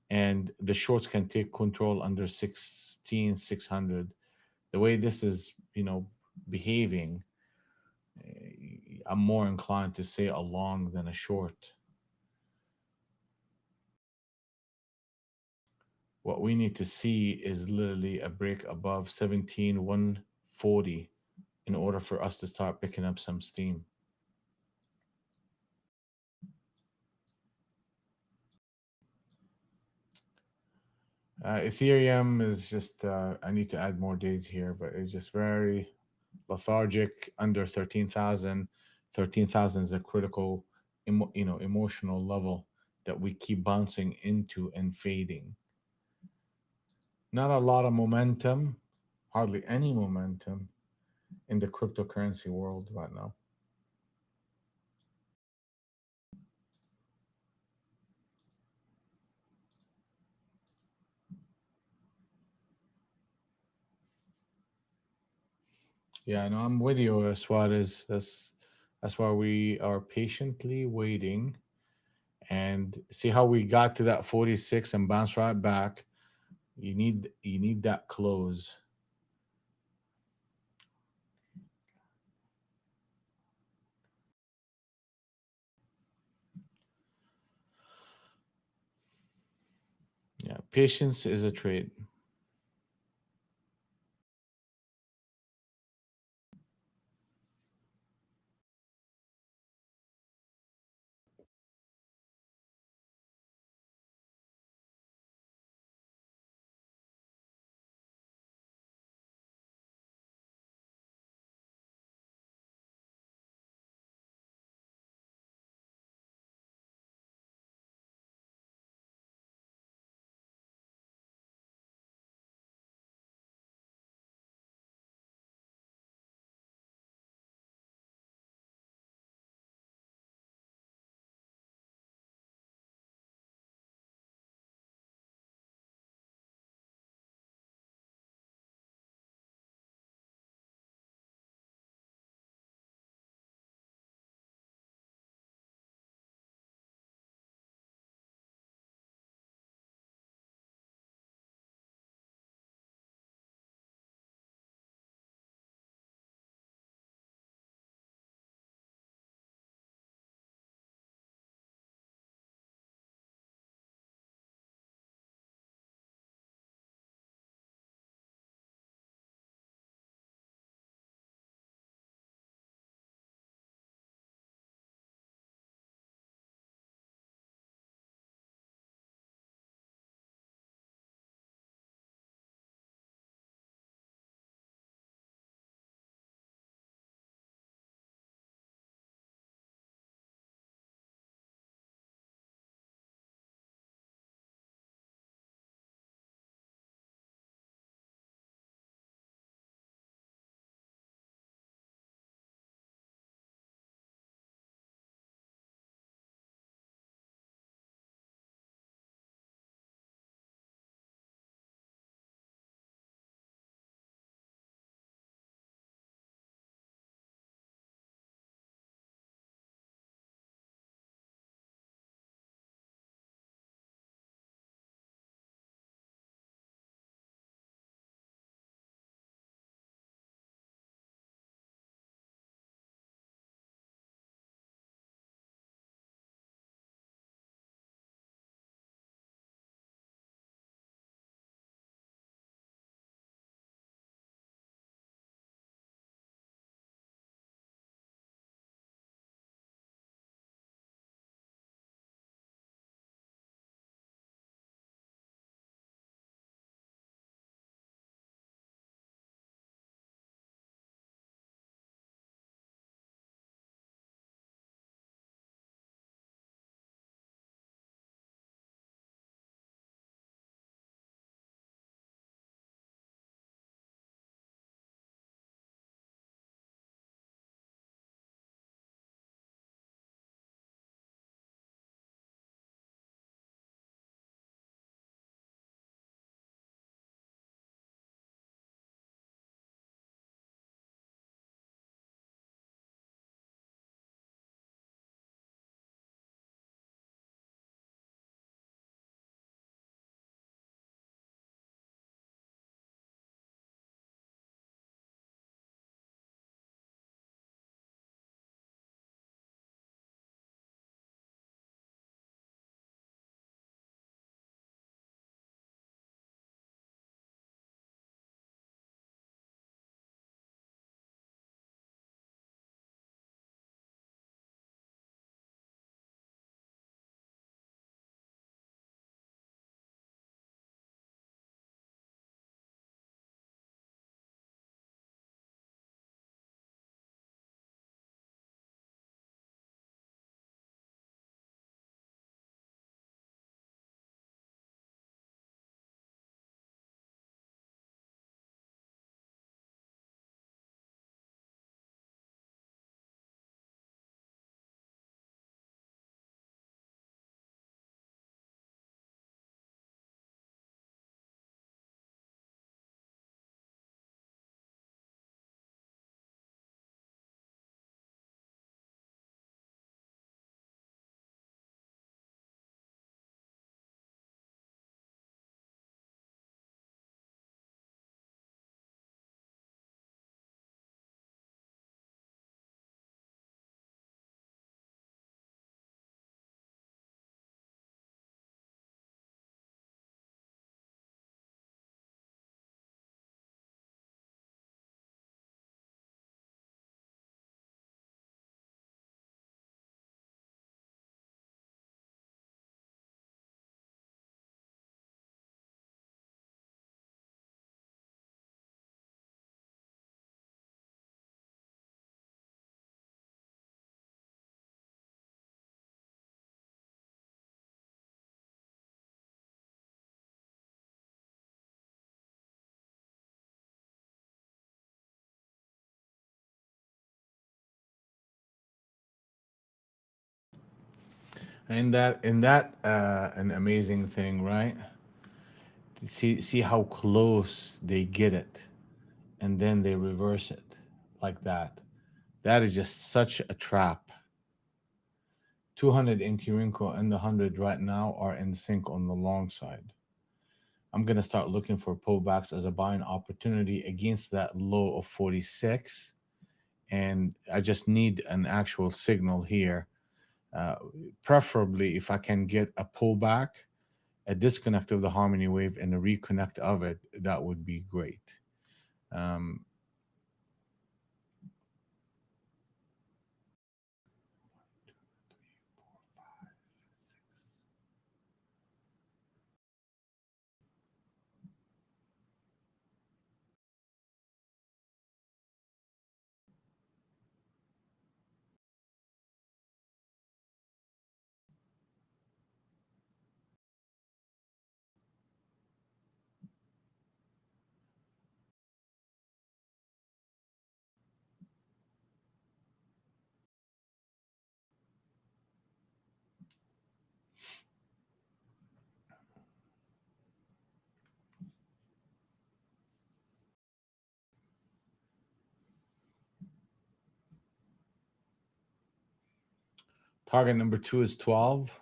S1: And the shorts can take control under 16,600. The way this is, behaving, I'm more inclined to say a long than a short. What we need to see is literally a break above 17,140 in order for us to start picking up some steam. Ethereum is just, I need to add more days here, but it's just very lethargic under 13,000. 13,000 is a critical, emotional level that we keep bouncing into and fading. Not a lot of momentum, hardly any momentum in the cryptocurrency world right now. Yeah, no, I'm with you, Suarez. That's why we are patiently waiting and see how we got to that 46 and bounce right back. You need that close. Yeah, patience is a trait. In that an amazing thing, right? See how close they get it, and then they reverse it like that. That is just such a trap. 200 in Tirinko and the 100 right now are in sync on the long side. I'm going to start looking for pullbacks as a buying opportunity against that low of 46. And I just need an actual signal here. Uh, Preferably, if I can get a pullback, a disconnect of the harmony wave, and a reconnect of it, that would be great. Um, Target number two is 12,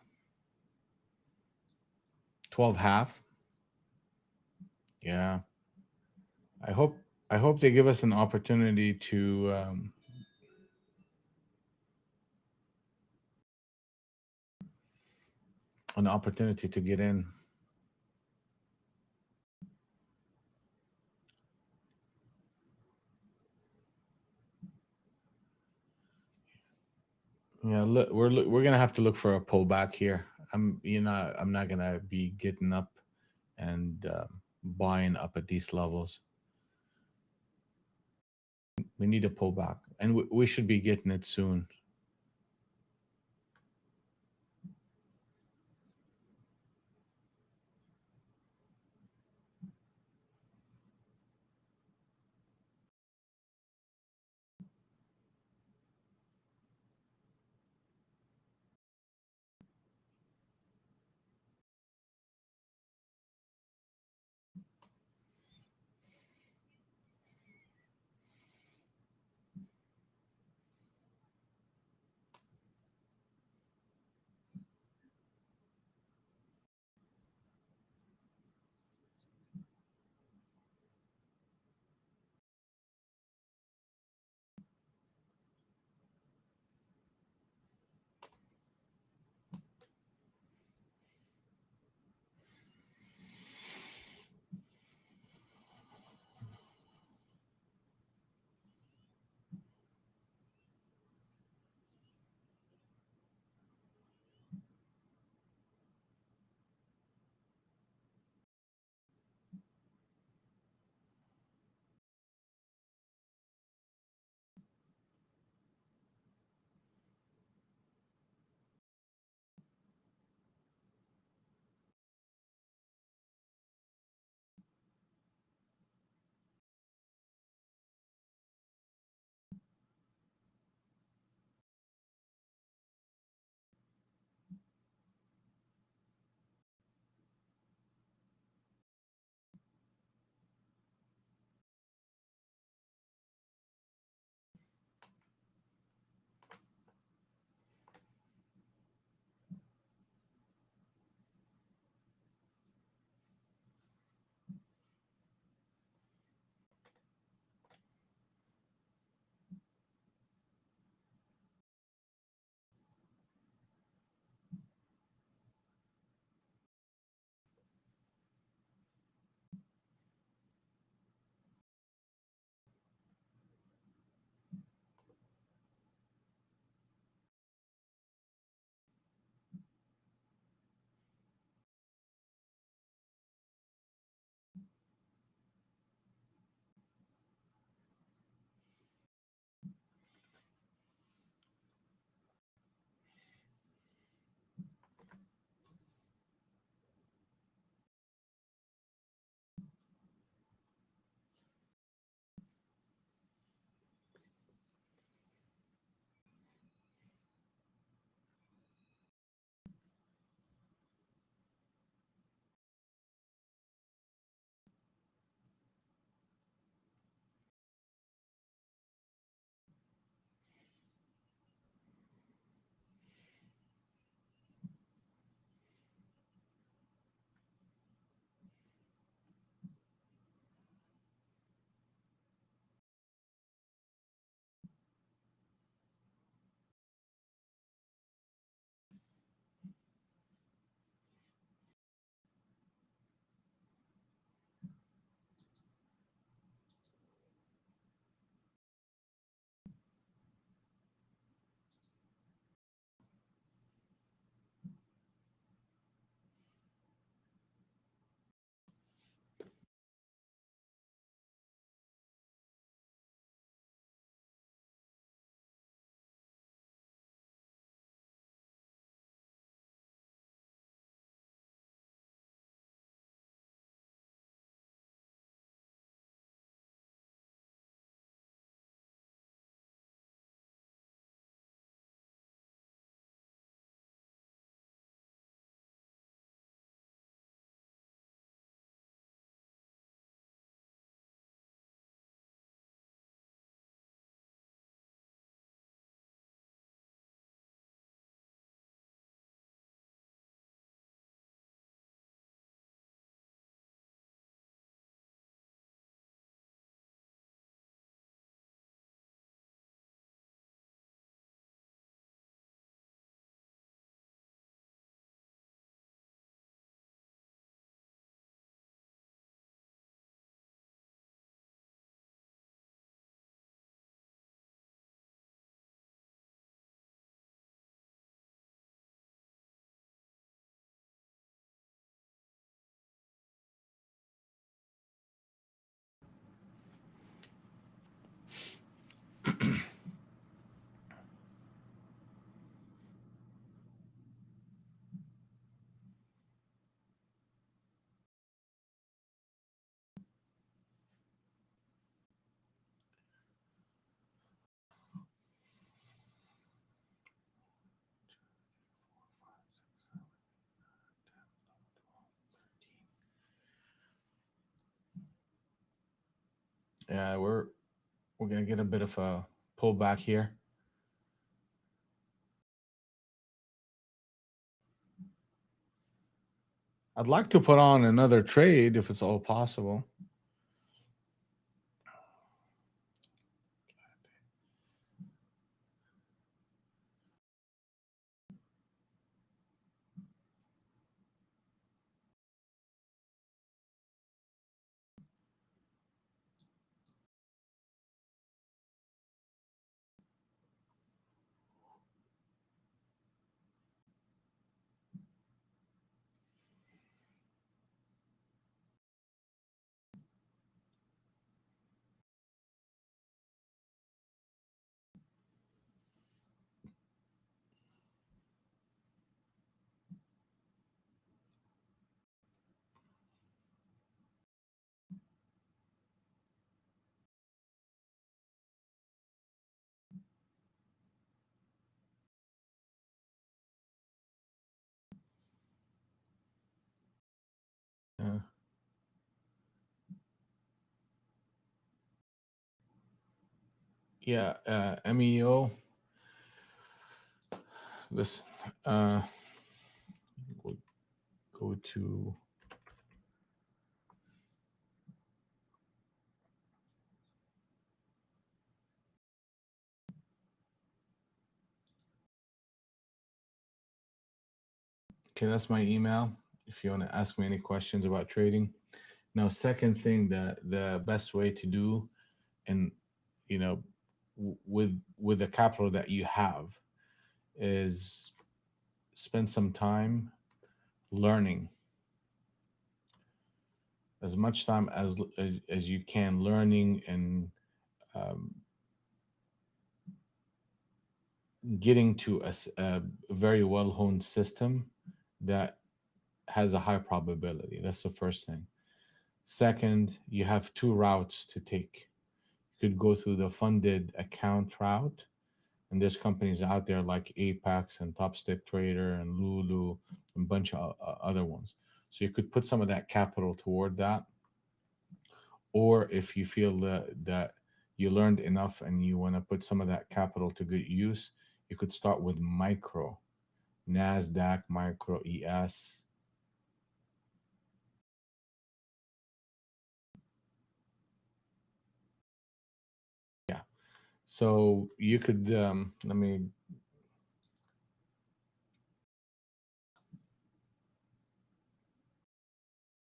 S1: 12 half. Yeah. I hope I hope they give us an opportunity to get in. Yeah, we're gonna have to look for a pullback here. I'm not gonna be getting up and buying up at these levels. We need a pullback, and we should be getting it soon. Yeah, we're gonna get a bit of a pullback here. I'd like to put on another trade if it's all possible. Uh, yeah, MEO. Listen, we'll go to. Okay, that's my email. If you want to ask me any questions about trading. Now, second thing, that the best way to do, and you know, with the capital that you have, is spend some time learning, as much time as you can, learning and um, getting to a very well honed system that has a high probability. That's the first thing. Second, you have two routes to take. You could go through the funded account route, and there's companies out there like Apex and Top Step Trader and Lulu and a bunch of other ones. So you could put some of that capital toward that. Or if you feel that you learned enough and you want to put some of that capital to good use, you could start with micro, NASDAQ, micro ES. Yeah. So you could, let me,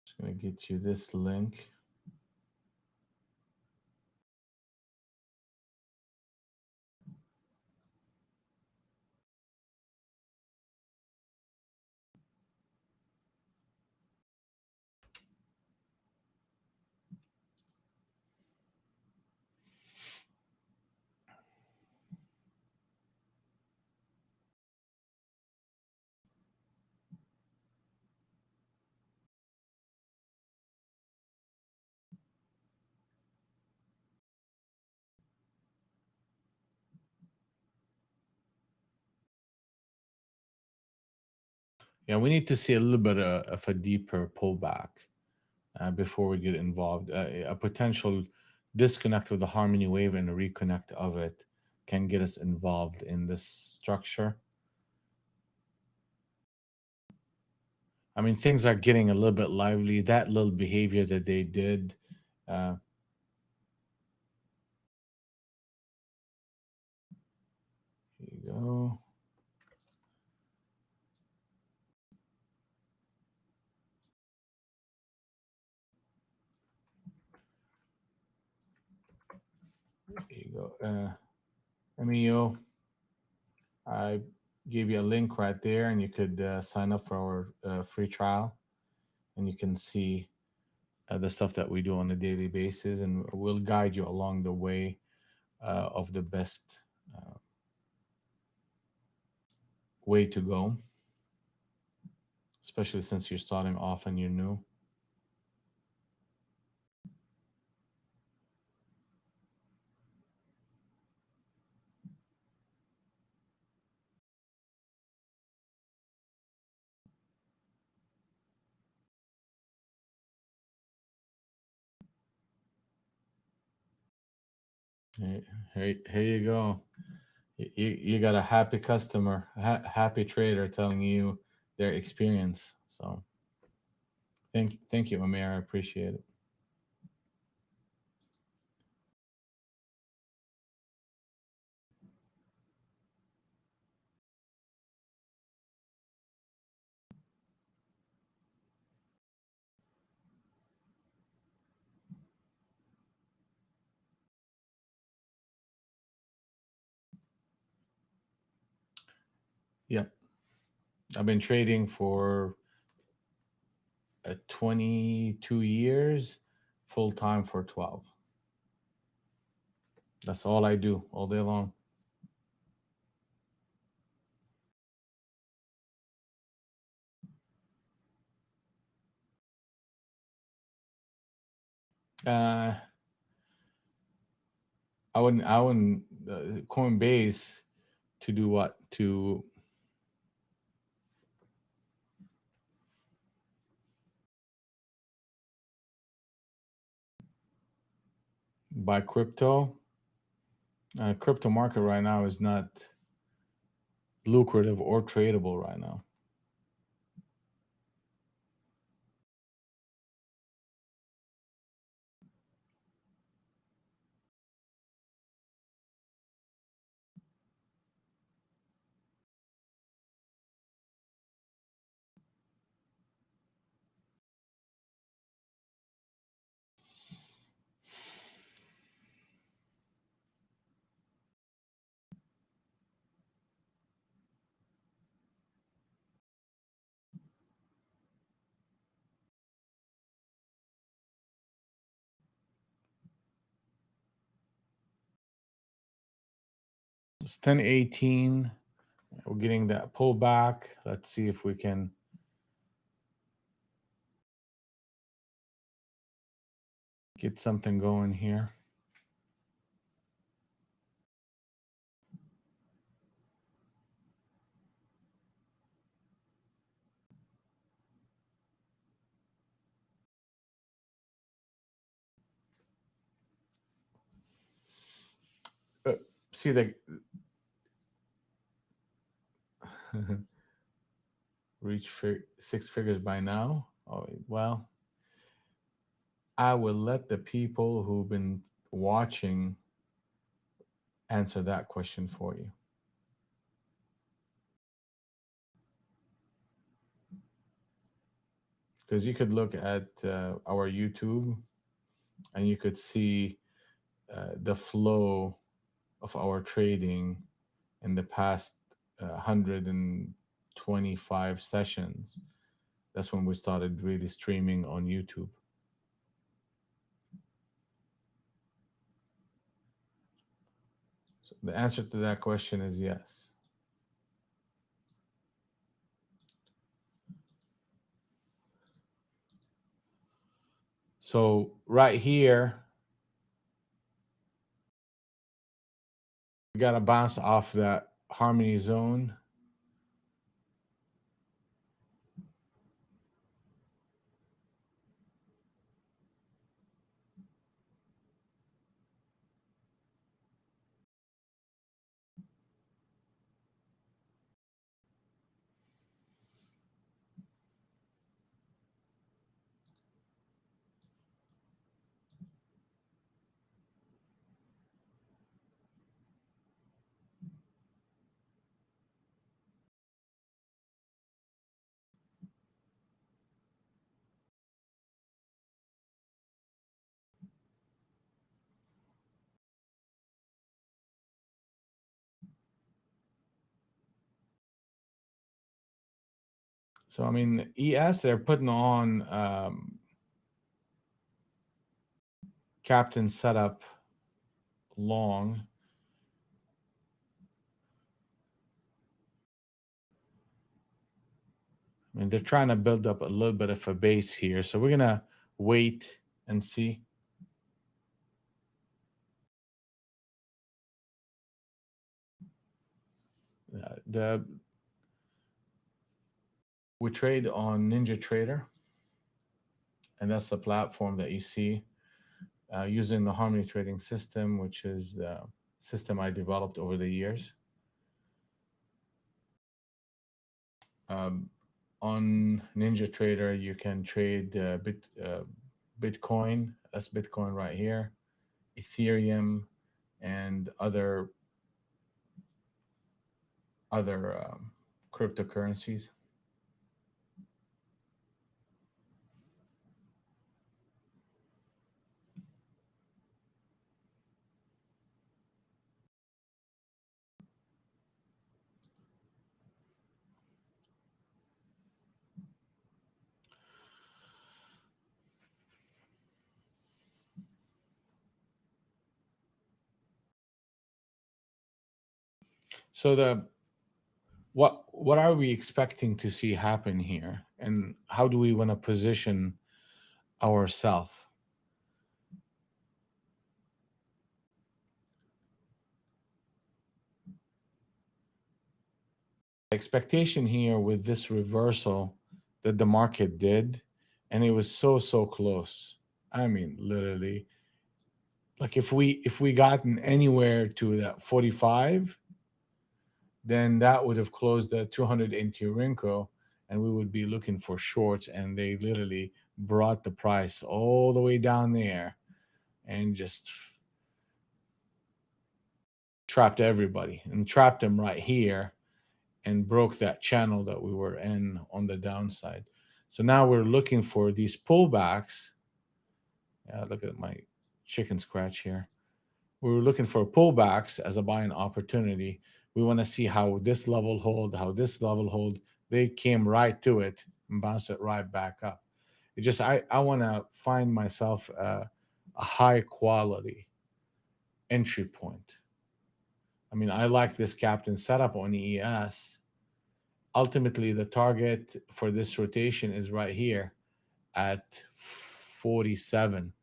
S1: just going to get you this link. Yeah, we need to see a little bit of a deeper pullback before we get involved. A potential disconnect of the harmony wave and a reconnect of it can get us involved in this structure. I mean, things are getting a little bit lively. That little behavior that they did, uh, here you go. Here you go. MEO, I gave you a link right there, and you could sign up for our free trial, and you can see the stuff that we do on a daily basis, and we'll guide you along the way of the best way to go, especially since you're starting off and you're new. Here you go. You got a happy customer, happy trader telling you their experience. So thank you, Amir. I appreciate it. Yep, I've been trading for 22 years, full time for 12. That's all I do all day long. Uh, I wouldn't Coinbase to do what? To buy crypto. Crypto market right now is not lucrative or tradable right now. It's 1018. We're getting that pullback. Let's see if we can get something going here. Uh, See the reach six figures by now. Oh, well, I will let the people who've been watching answer that question for you. Because you could look at our YouTube and you could see the flow of our trading in the past 125 sessions. That's when we started really streaming on YouTube. So the answer to that question is yes. So right here, we got to bounce off that harmony zone. So, I mean, ES, they're putting on captain setup long. I mean, they're trying to build up a little bit of a base here. So we're going to wait and see. The We trade on Ninja Trader, and that's the platform that you see. using the Harmony trading system, which is the system I developed over the years. Um, on NinjaTrader, you can trade Bitcoin. That's Bitcoin right here, Ethereum, and other cryptocurrencies. So the what are we expecting to see happen here, and how do we want to position ourselves? Expectation here with this reversal that the market did, and it was so close. I mean, literally, like if we gotten anywhere to that 45, then that would have closed the 200 into Rinko, and we would be looking for shorts. And they literally brought the price all the way down there and just trapped everybody and trapped them right here and broke that channel that we were in on the downside. So now we're looking for these pullbacks. Look at my chicken scratch here. We were looking for pullbacks as a buying opportunity. We want to see how this level hold, how this level hold. They came right to it and bounced it right back up. It just I want to find myself a high quality entry point. I mean, I like this captain setup on ES. Ultimately, the target for this rotation is right here at 47.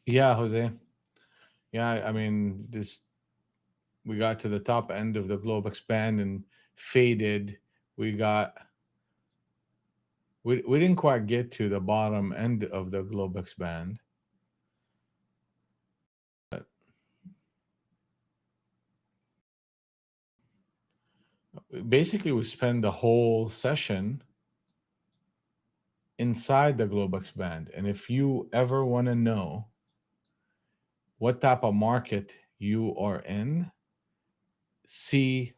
S1: Yeah, Jose. Yeah, I mean, this we got to the top end of the globe expand and faded. We got we didn't quite get to the bottom end of the globe expand. But basically, we spend the whole session inside the globe expand. And if you ever want to know what type of market you are in, see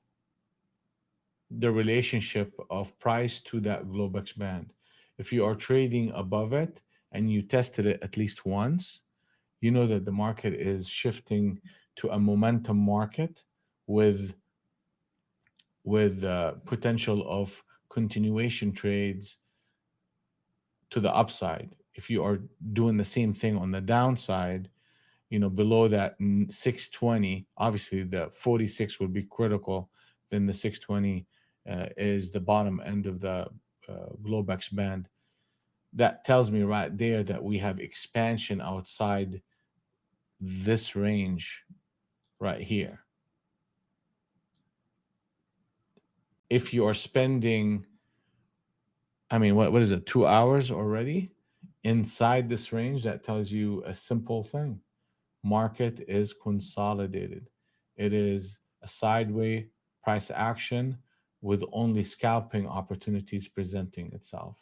S1: the relationship of price to that Globex band. If you are trading above it and you tested it at least once, you know that the market is shifting to a momentum market with potential of continuation trades to the upside. If you are doing the same thing on the downside, below that 620. Obviously the 46 would be critical. Then the 620 is the bottom end of the Globex band. That tells me right there that we have expansion outside this range right here. If you are spending, I mean, what is it, 2 hours already inside this range, that tells you a simple thing. Market is consolidated. It is a sideways price action with only scalping opportunities presenting itself.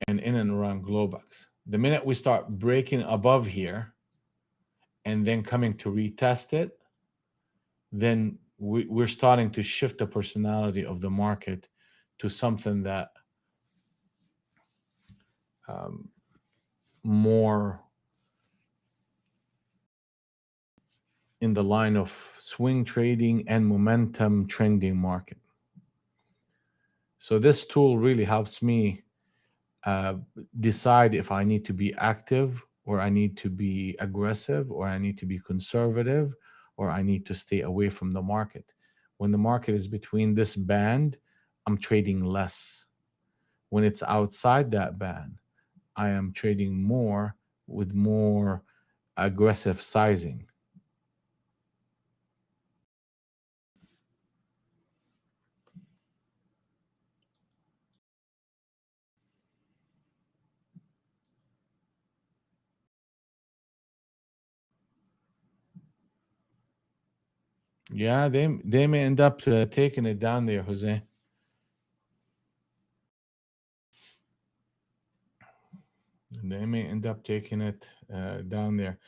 S1: And in and around Globex. The minute we start breaking above here and then coming to retest it, then we're starting to shift the personality of the market to something that more in the line of swing trading and momentum trending market. So this tool really helps me decide if I need to be active, or I need to be aggressive, or I need to be conservative, or I need to stay away from the market. When the market is between this band, I'm trading less. When it's outside that band, I am trading more with more aggressive sizing. Yeah, they may end up taking it down there, Jose. They may end up taking it down there.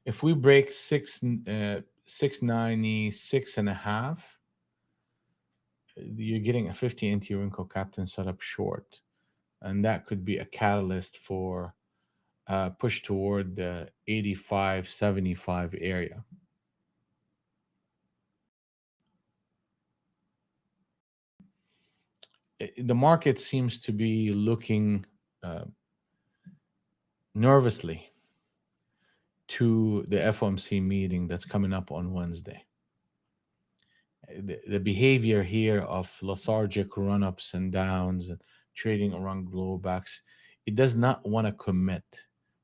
S1: If we break 696 and a half, you're getting a 50 NT Rinko captain setup short, and that could be a catalyst for push toward the 85.75 area. The market seems to be looking nervously to the FOMC meeting that's coming up on Wednesday. The behavior here of lethargic run-ups and downs and trading around Globex, it does not want to commit,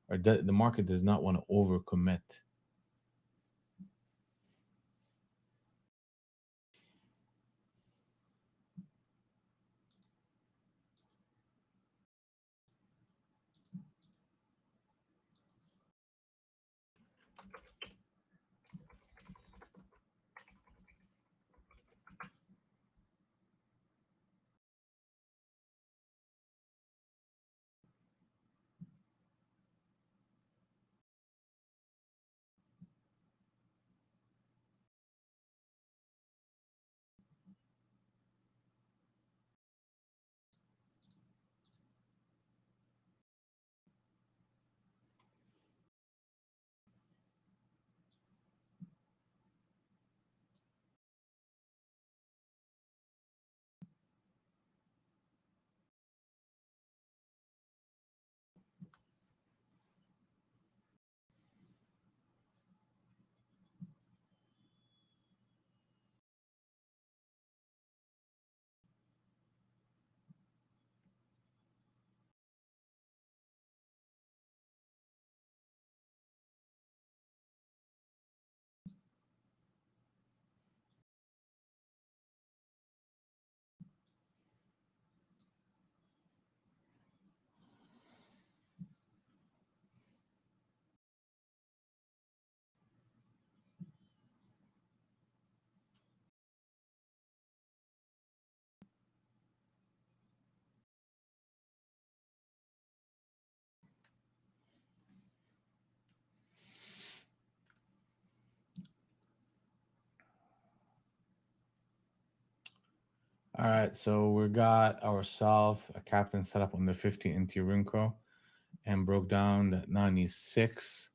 S1: or the market does not want to overcommit. All right, so we got ourselves a captain set up on the 50 NT Rinko and broke down that 96.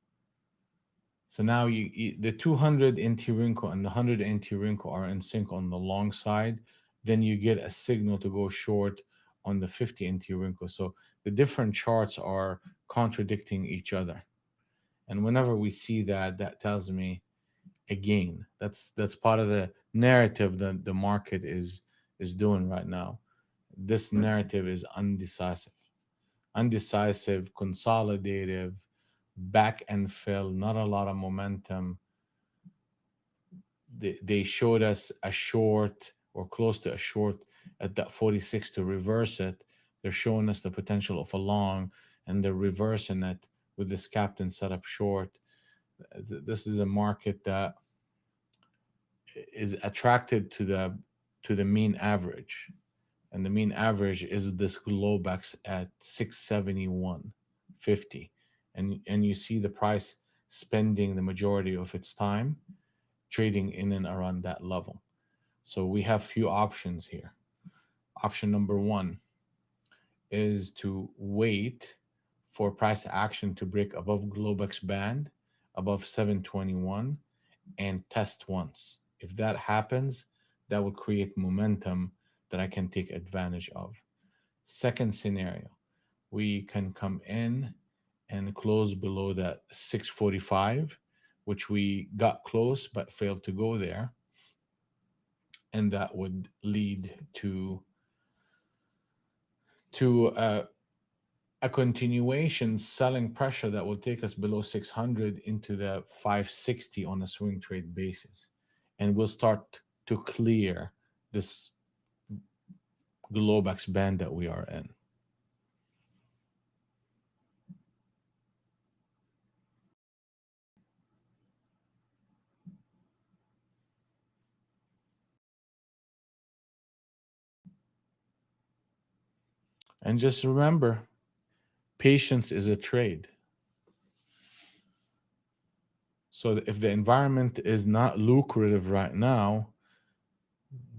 S1: So now the 200 NT Rinko and the 100 NT Rinko are in sync on the long side. Then you get a signal to go short on the 50 Inti-Rinko. So the different charts are contradicting each other. And whenever we see that, that tells me again, that's part of the narrative that the market is doing right now. This narrative is undecisive, consolidative, back and fill, not a lot of momentum. They showed us a short or close to a short at that 46 to reverse it. They're showing us the potential of a long, and they're reversing it with this captain setup short. This is a market that is attracted to the mean average, and the mean average is this Globex at 671.50, and you see the price spending the majority of its time trading in and around that level. So we have few options here. Option number one is to wait for price action to break above Globex band, above 721, and test once. If that happens, that will create momentum that I can take advantage of. Second scenario, we can come in and close below that 645, which we got close but failed to go there. And that would lead to a continuation selling pressure that will take us below 600 into the 560 on a swing trade basis, and we'll start to clear this Globex band that we are in. And just remember, patience is a trade. So if the environment is not lucrative right now,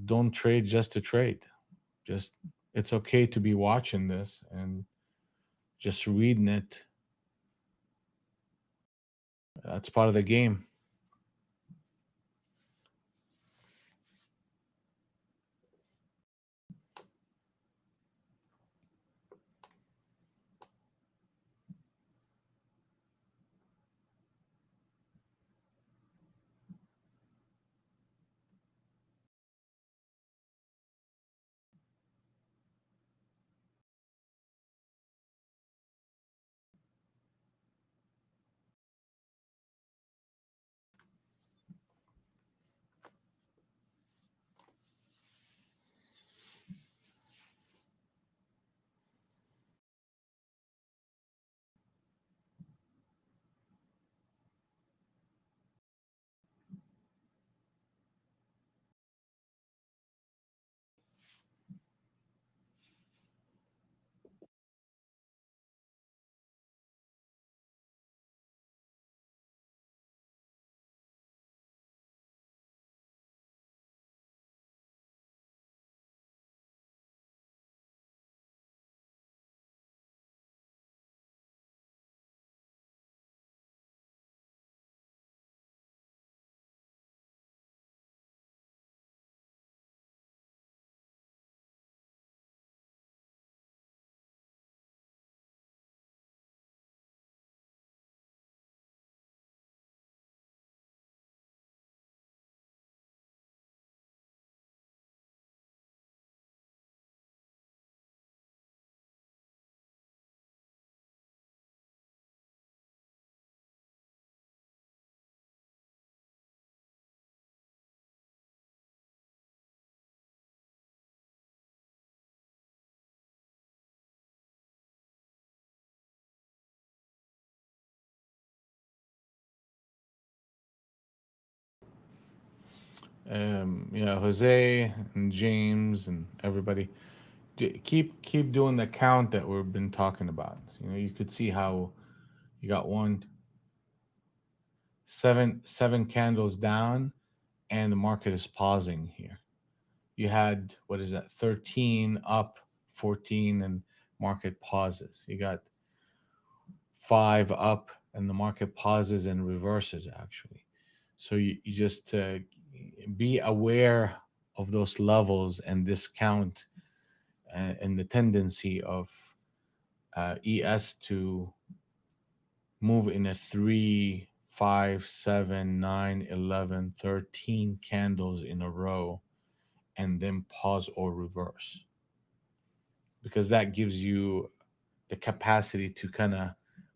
S1: don't trade just to trade. Just it's okay to be watching this and just reading it. That's part of the game. Yeah, Jose and James and everybody, keep doing the count that we've been talking about. You know, you could see how you got one, seven candles down, and the market is pausing here. You had what is that? 13 up, 14, and market pauses. You got five up, and the market pauses and reverses actually. So you just be aware of those levels and discount and the tendency of ES to move in a 3, 5, 7, 9, 11, 13 candles in a row and then pause or reverse, because that gives you the capacity to kind of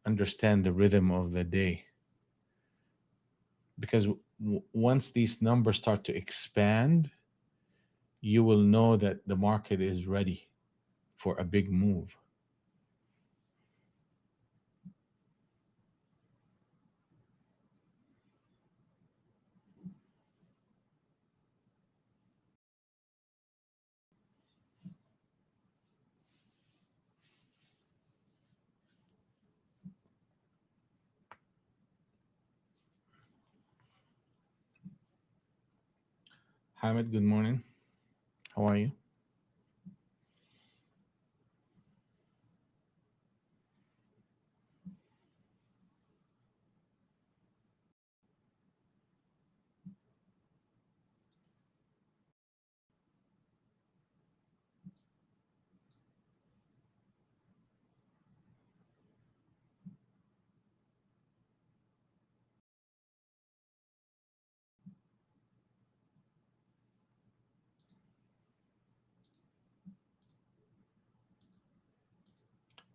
S1: understand the rhythm of the day. Because once these numbers start to expand, you will know that the market is ready for a big move. Hamid, good morning. How are you?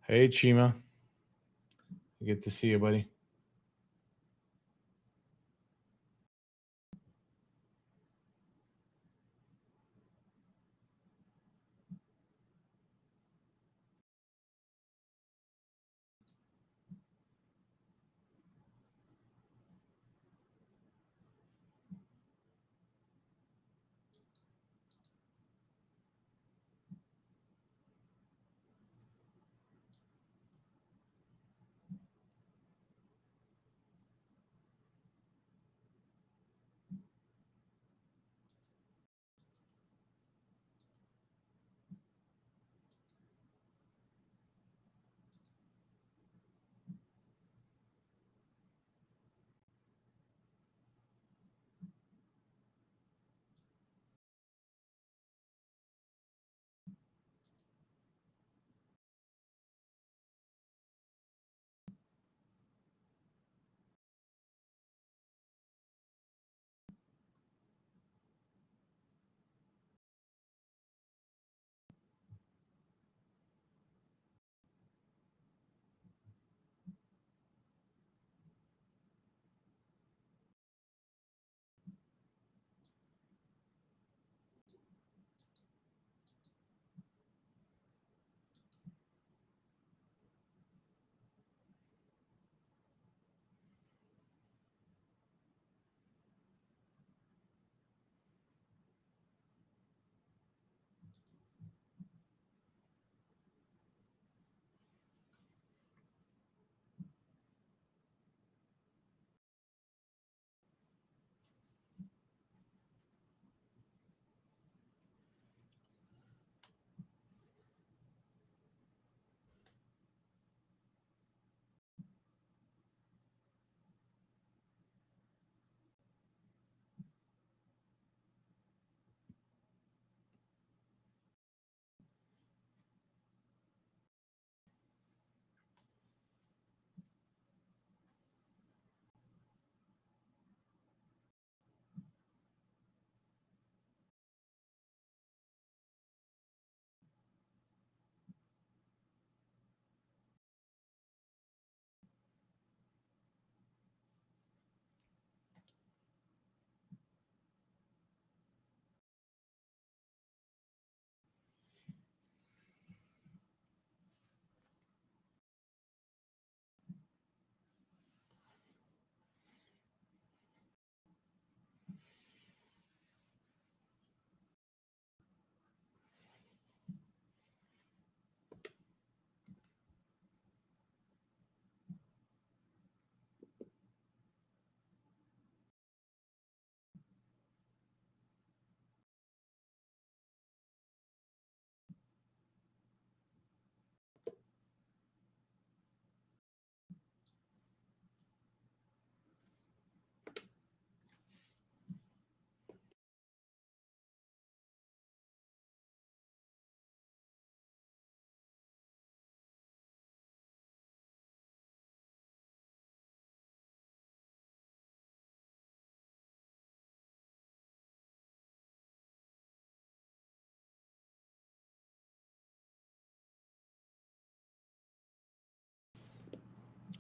S1: Hey, Chima. Good to see you, buddy.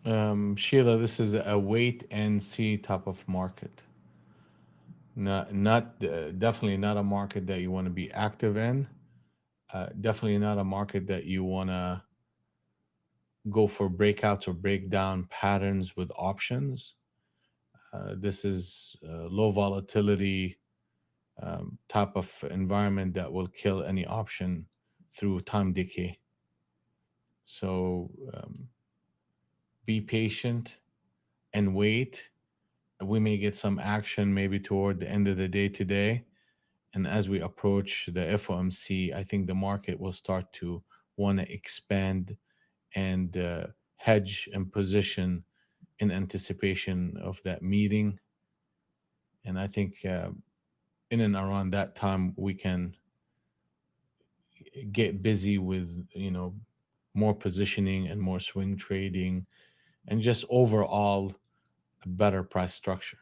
S1: Sheila, this is a wait and see type of market. Not definitely not a market that you want to be active in. Definitely not a market that you want to go for breakouts or breakdown patterns with options. This is low volatility type of environment that will kill any option through time decay. So be patient and wait. We may get some action maybe toward the end of the day today. And as we approach the FOMC, I think the market will start to want to expand and hedge and position in anticipation of that meeting. And I think in and around that time, we can get busy with, more positioning and more swing trading and just overall a better price structure.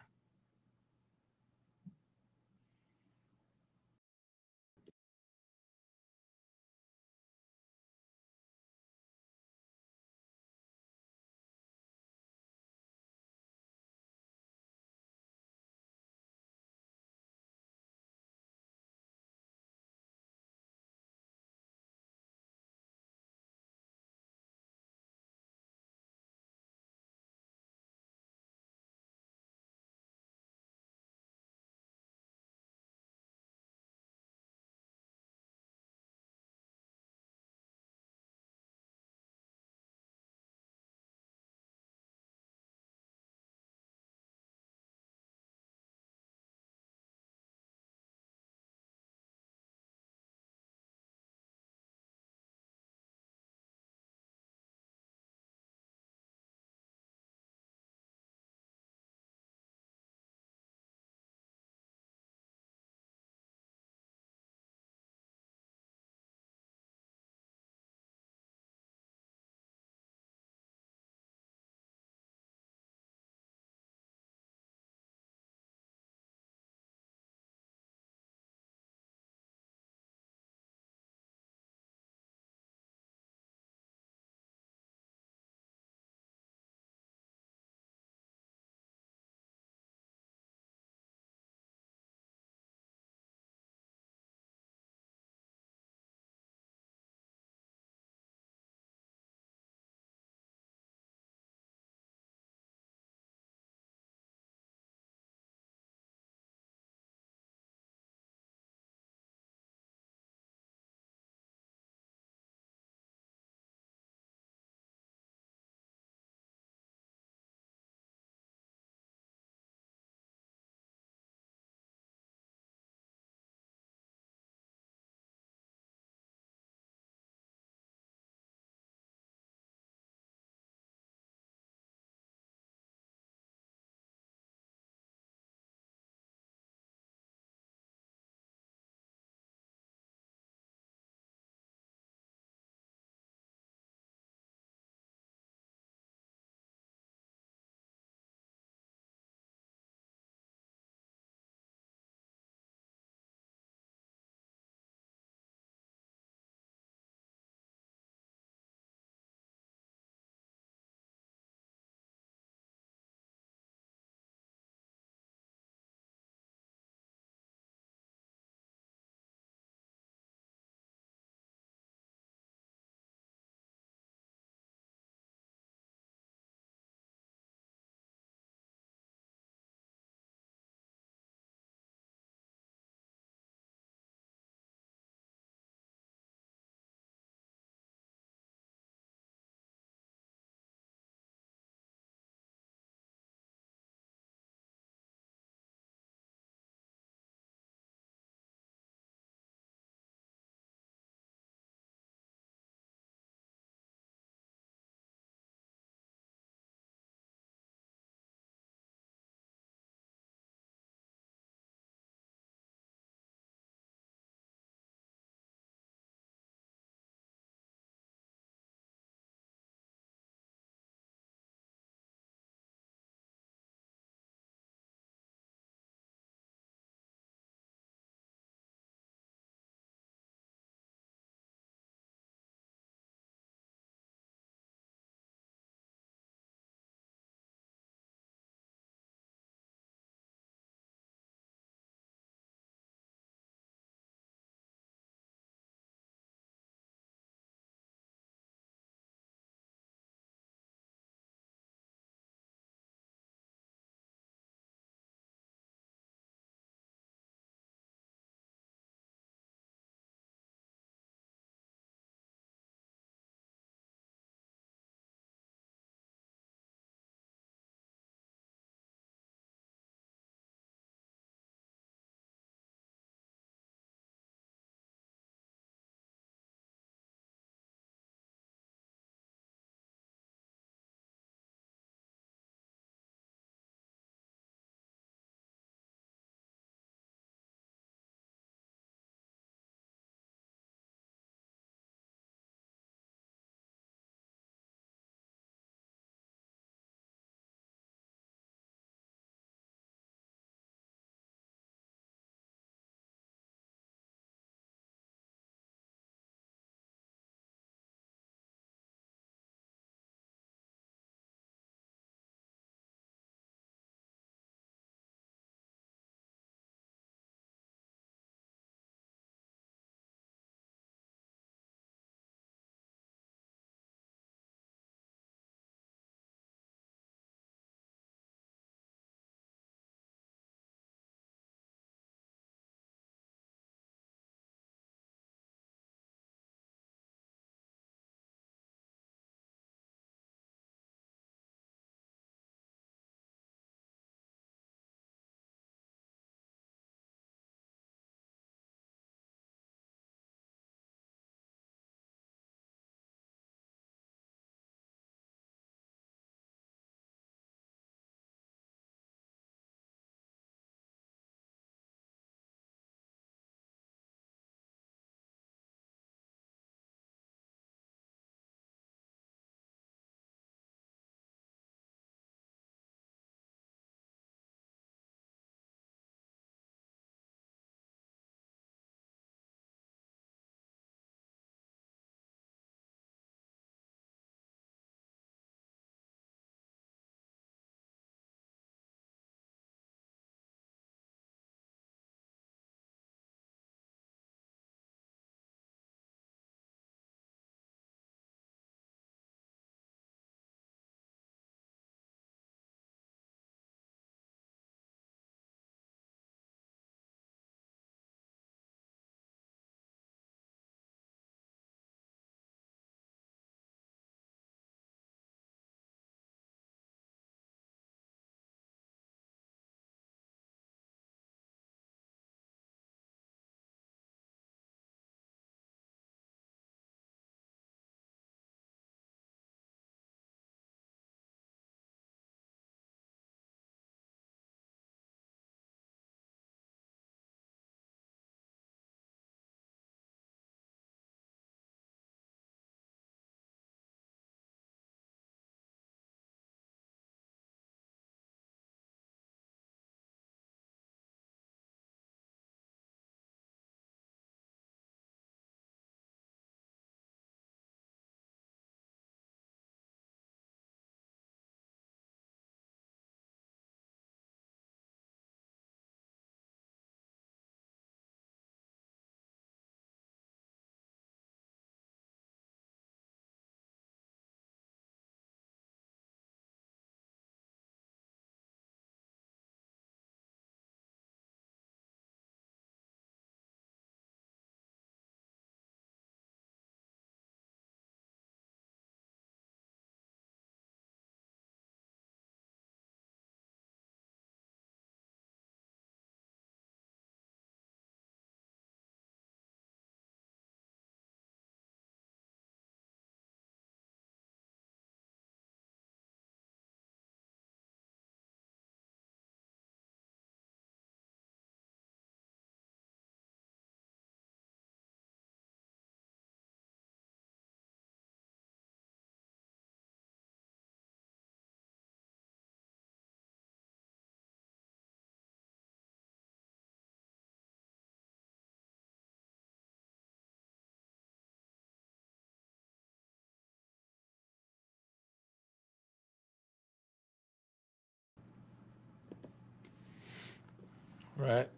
S1: Right.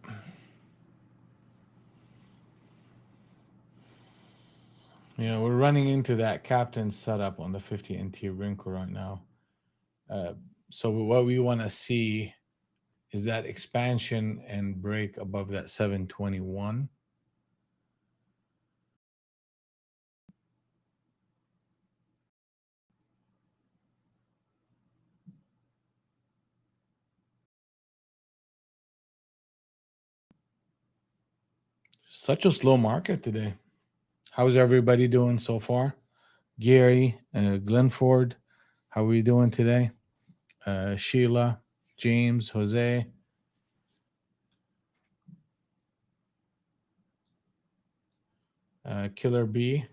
S1: We're running into that captain setup on the 50 NT wrinkle right now. So what we want to see is that expansion and break above that 721. Such a slow market today. How's everybody doing so far? Gary, Glenford, how are we doing today? Sheila, James, Jose. Killer B,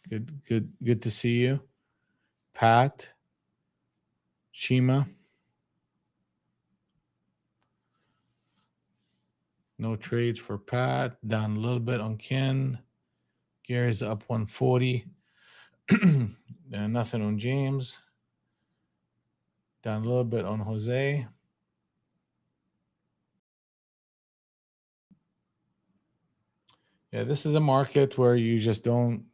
S1: good to see you. Pat, Shima, no trades for Pat. Down a little bit on Ken. Gary's up 140. Nothing on James. Down a little bit on Jose. Yeah, this is a market where you just don't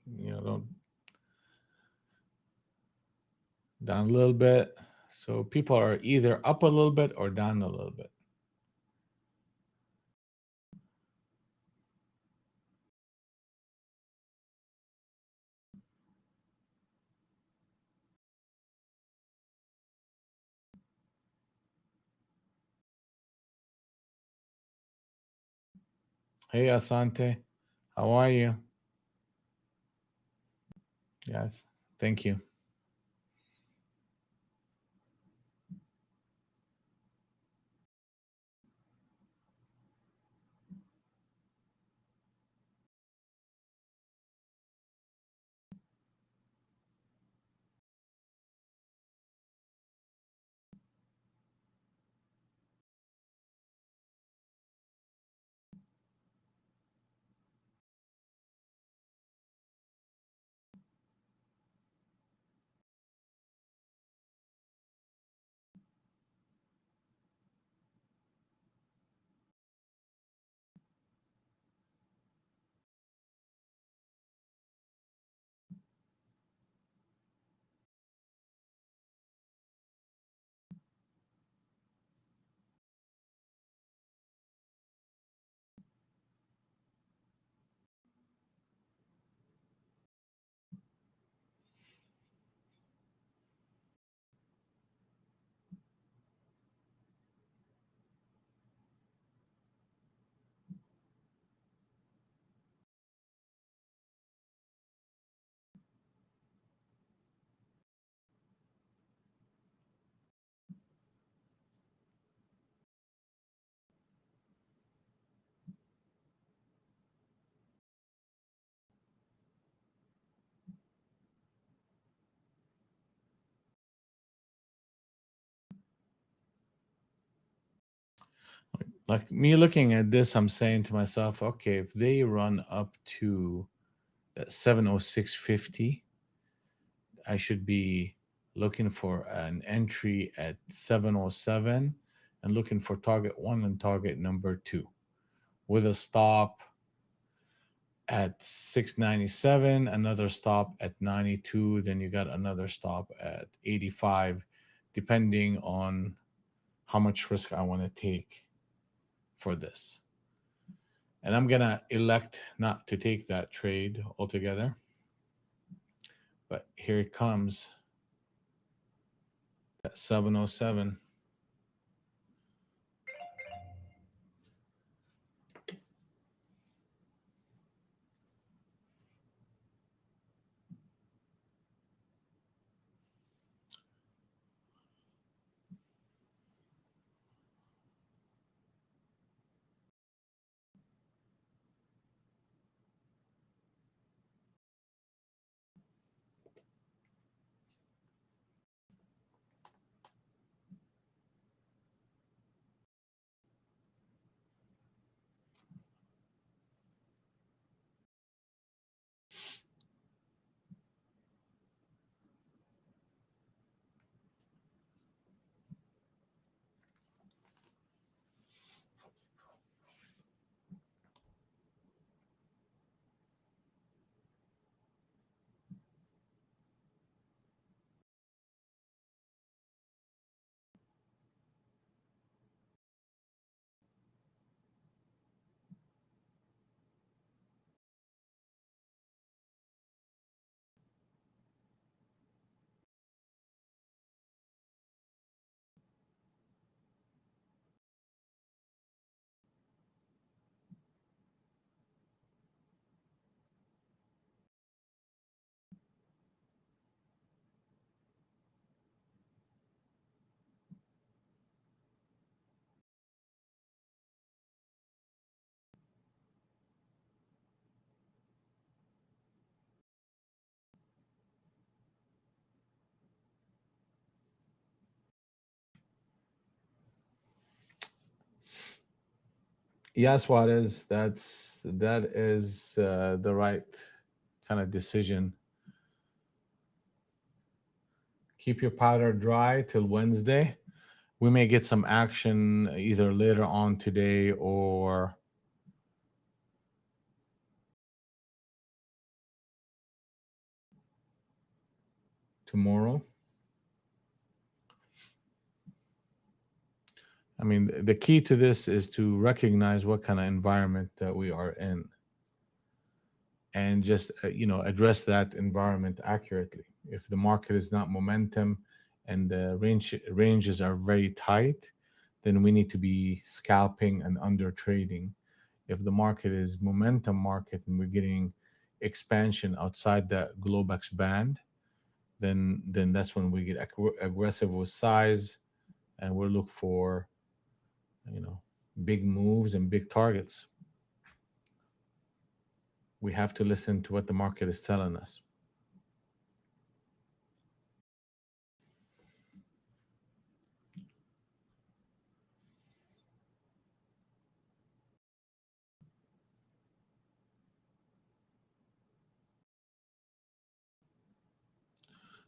S1: down a little bit. So people are either up a little bit or down a little bit. Hey, Asante, how are you? Yes, thank you. Like me looking at this, I'm saying to myself, okay, if they run up to that 706.50, I should be looking for an entry at 707 and looking for target one and target number two with a stop at 697, another stop at 92, then you got another stop at 85, depending on how much risk I want to take for this. And I'm going to elect not to take that trade altogether. But here it comes at 707. Yes, that is the right kind of decision. Keep your powder dry till Wednesday. We may get some action either later on today or tomorrow. I mean, the key to this is to recognize what kind of environment that we are in and just address that environment accurately. If the market is not momentum and the ranges are very tight, then we need to be scalping and under trading. If the market is momentum market and we're getting expansion outside that Globex band, then that's when we get aggressive with size and we'll look for you know big moves and big targets. We have to listen to what the market is telling us.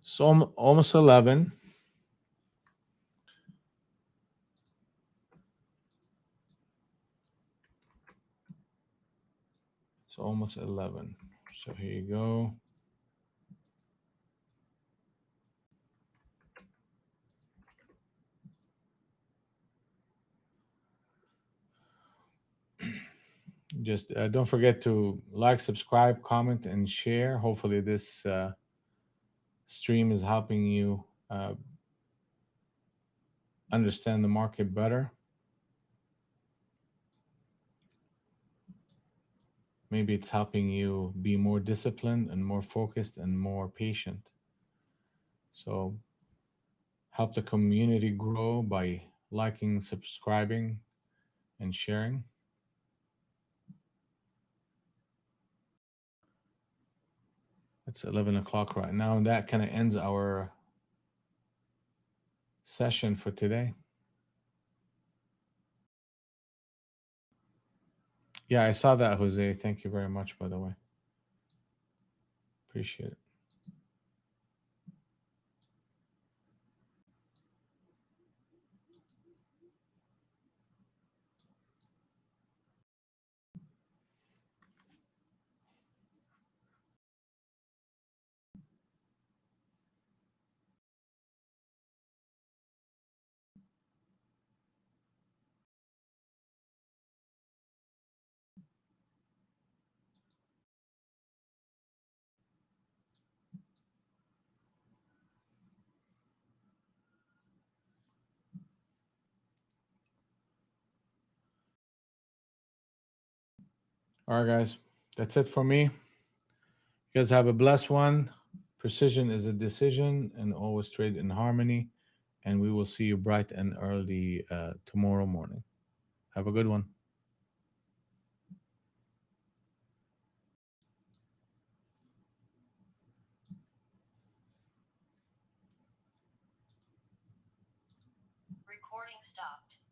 S1: So almost 11. So almost 11. So here you go. Just don't forget to like, subscribe, comment, and share. Hopefully, this stream is helping you understand the market better. Maybe it's helping you be more disciplined and more focused and more patient. So, help the community grow by liking, subscribing, and sharing. It's 11 o'clock right now, and that kind of ends our session for today. Yeah, I saw that, Jose. Thank you very much, by the way. Appreciate it. All right, guys. That's it for me. You guys have a blessed one. Precision is a decision, and always trade in harmony. And we will see you bright and early tomorrow morning. Have a good one.
S2: Recording stopped.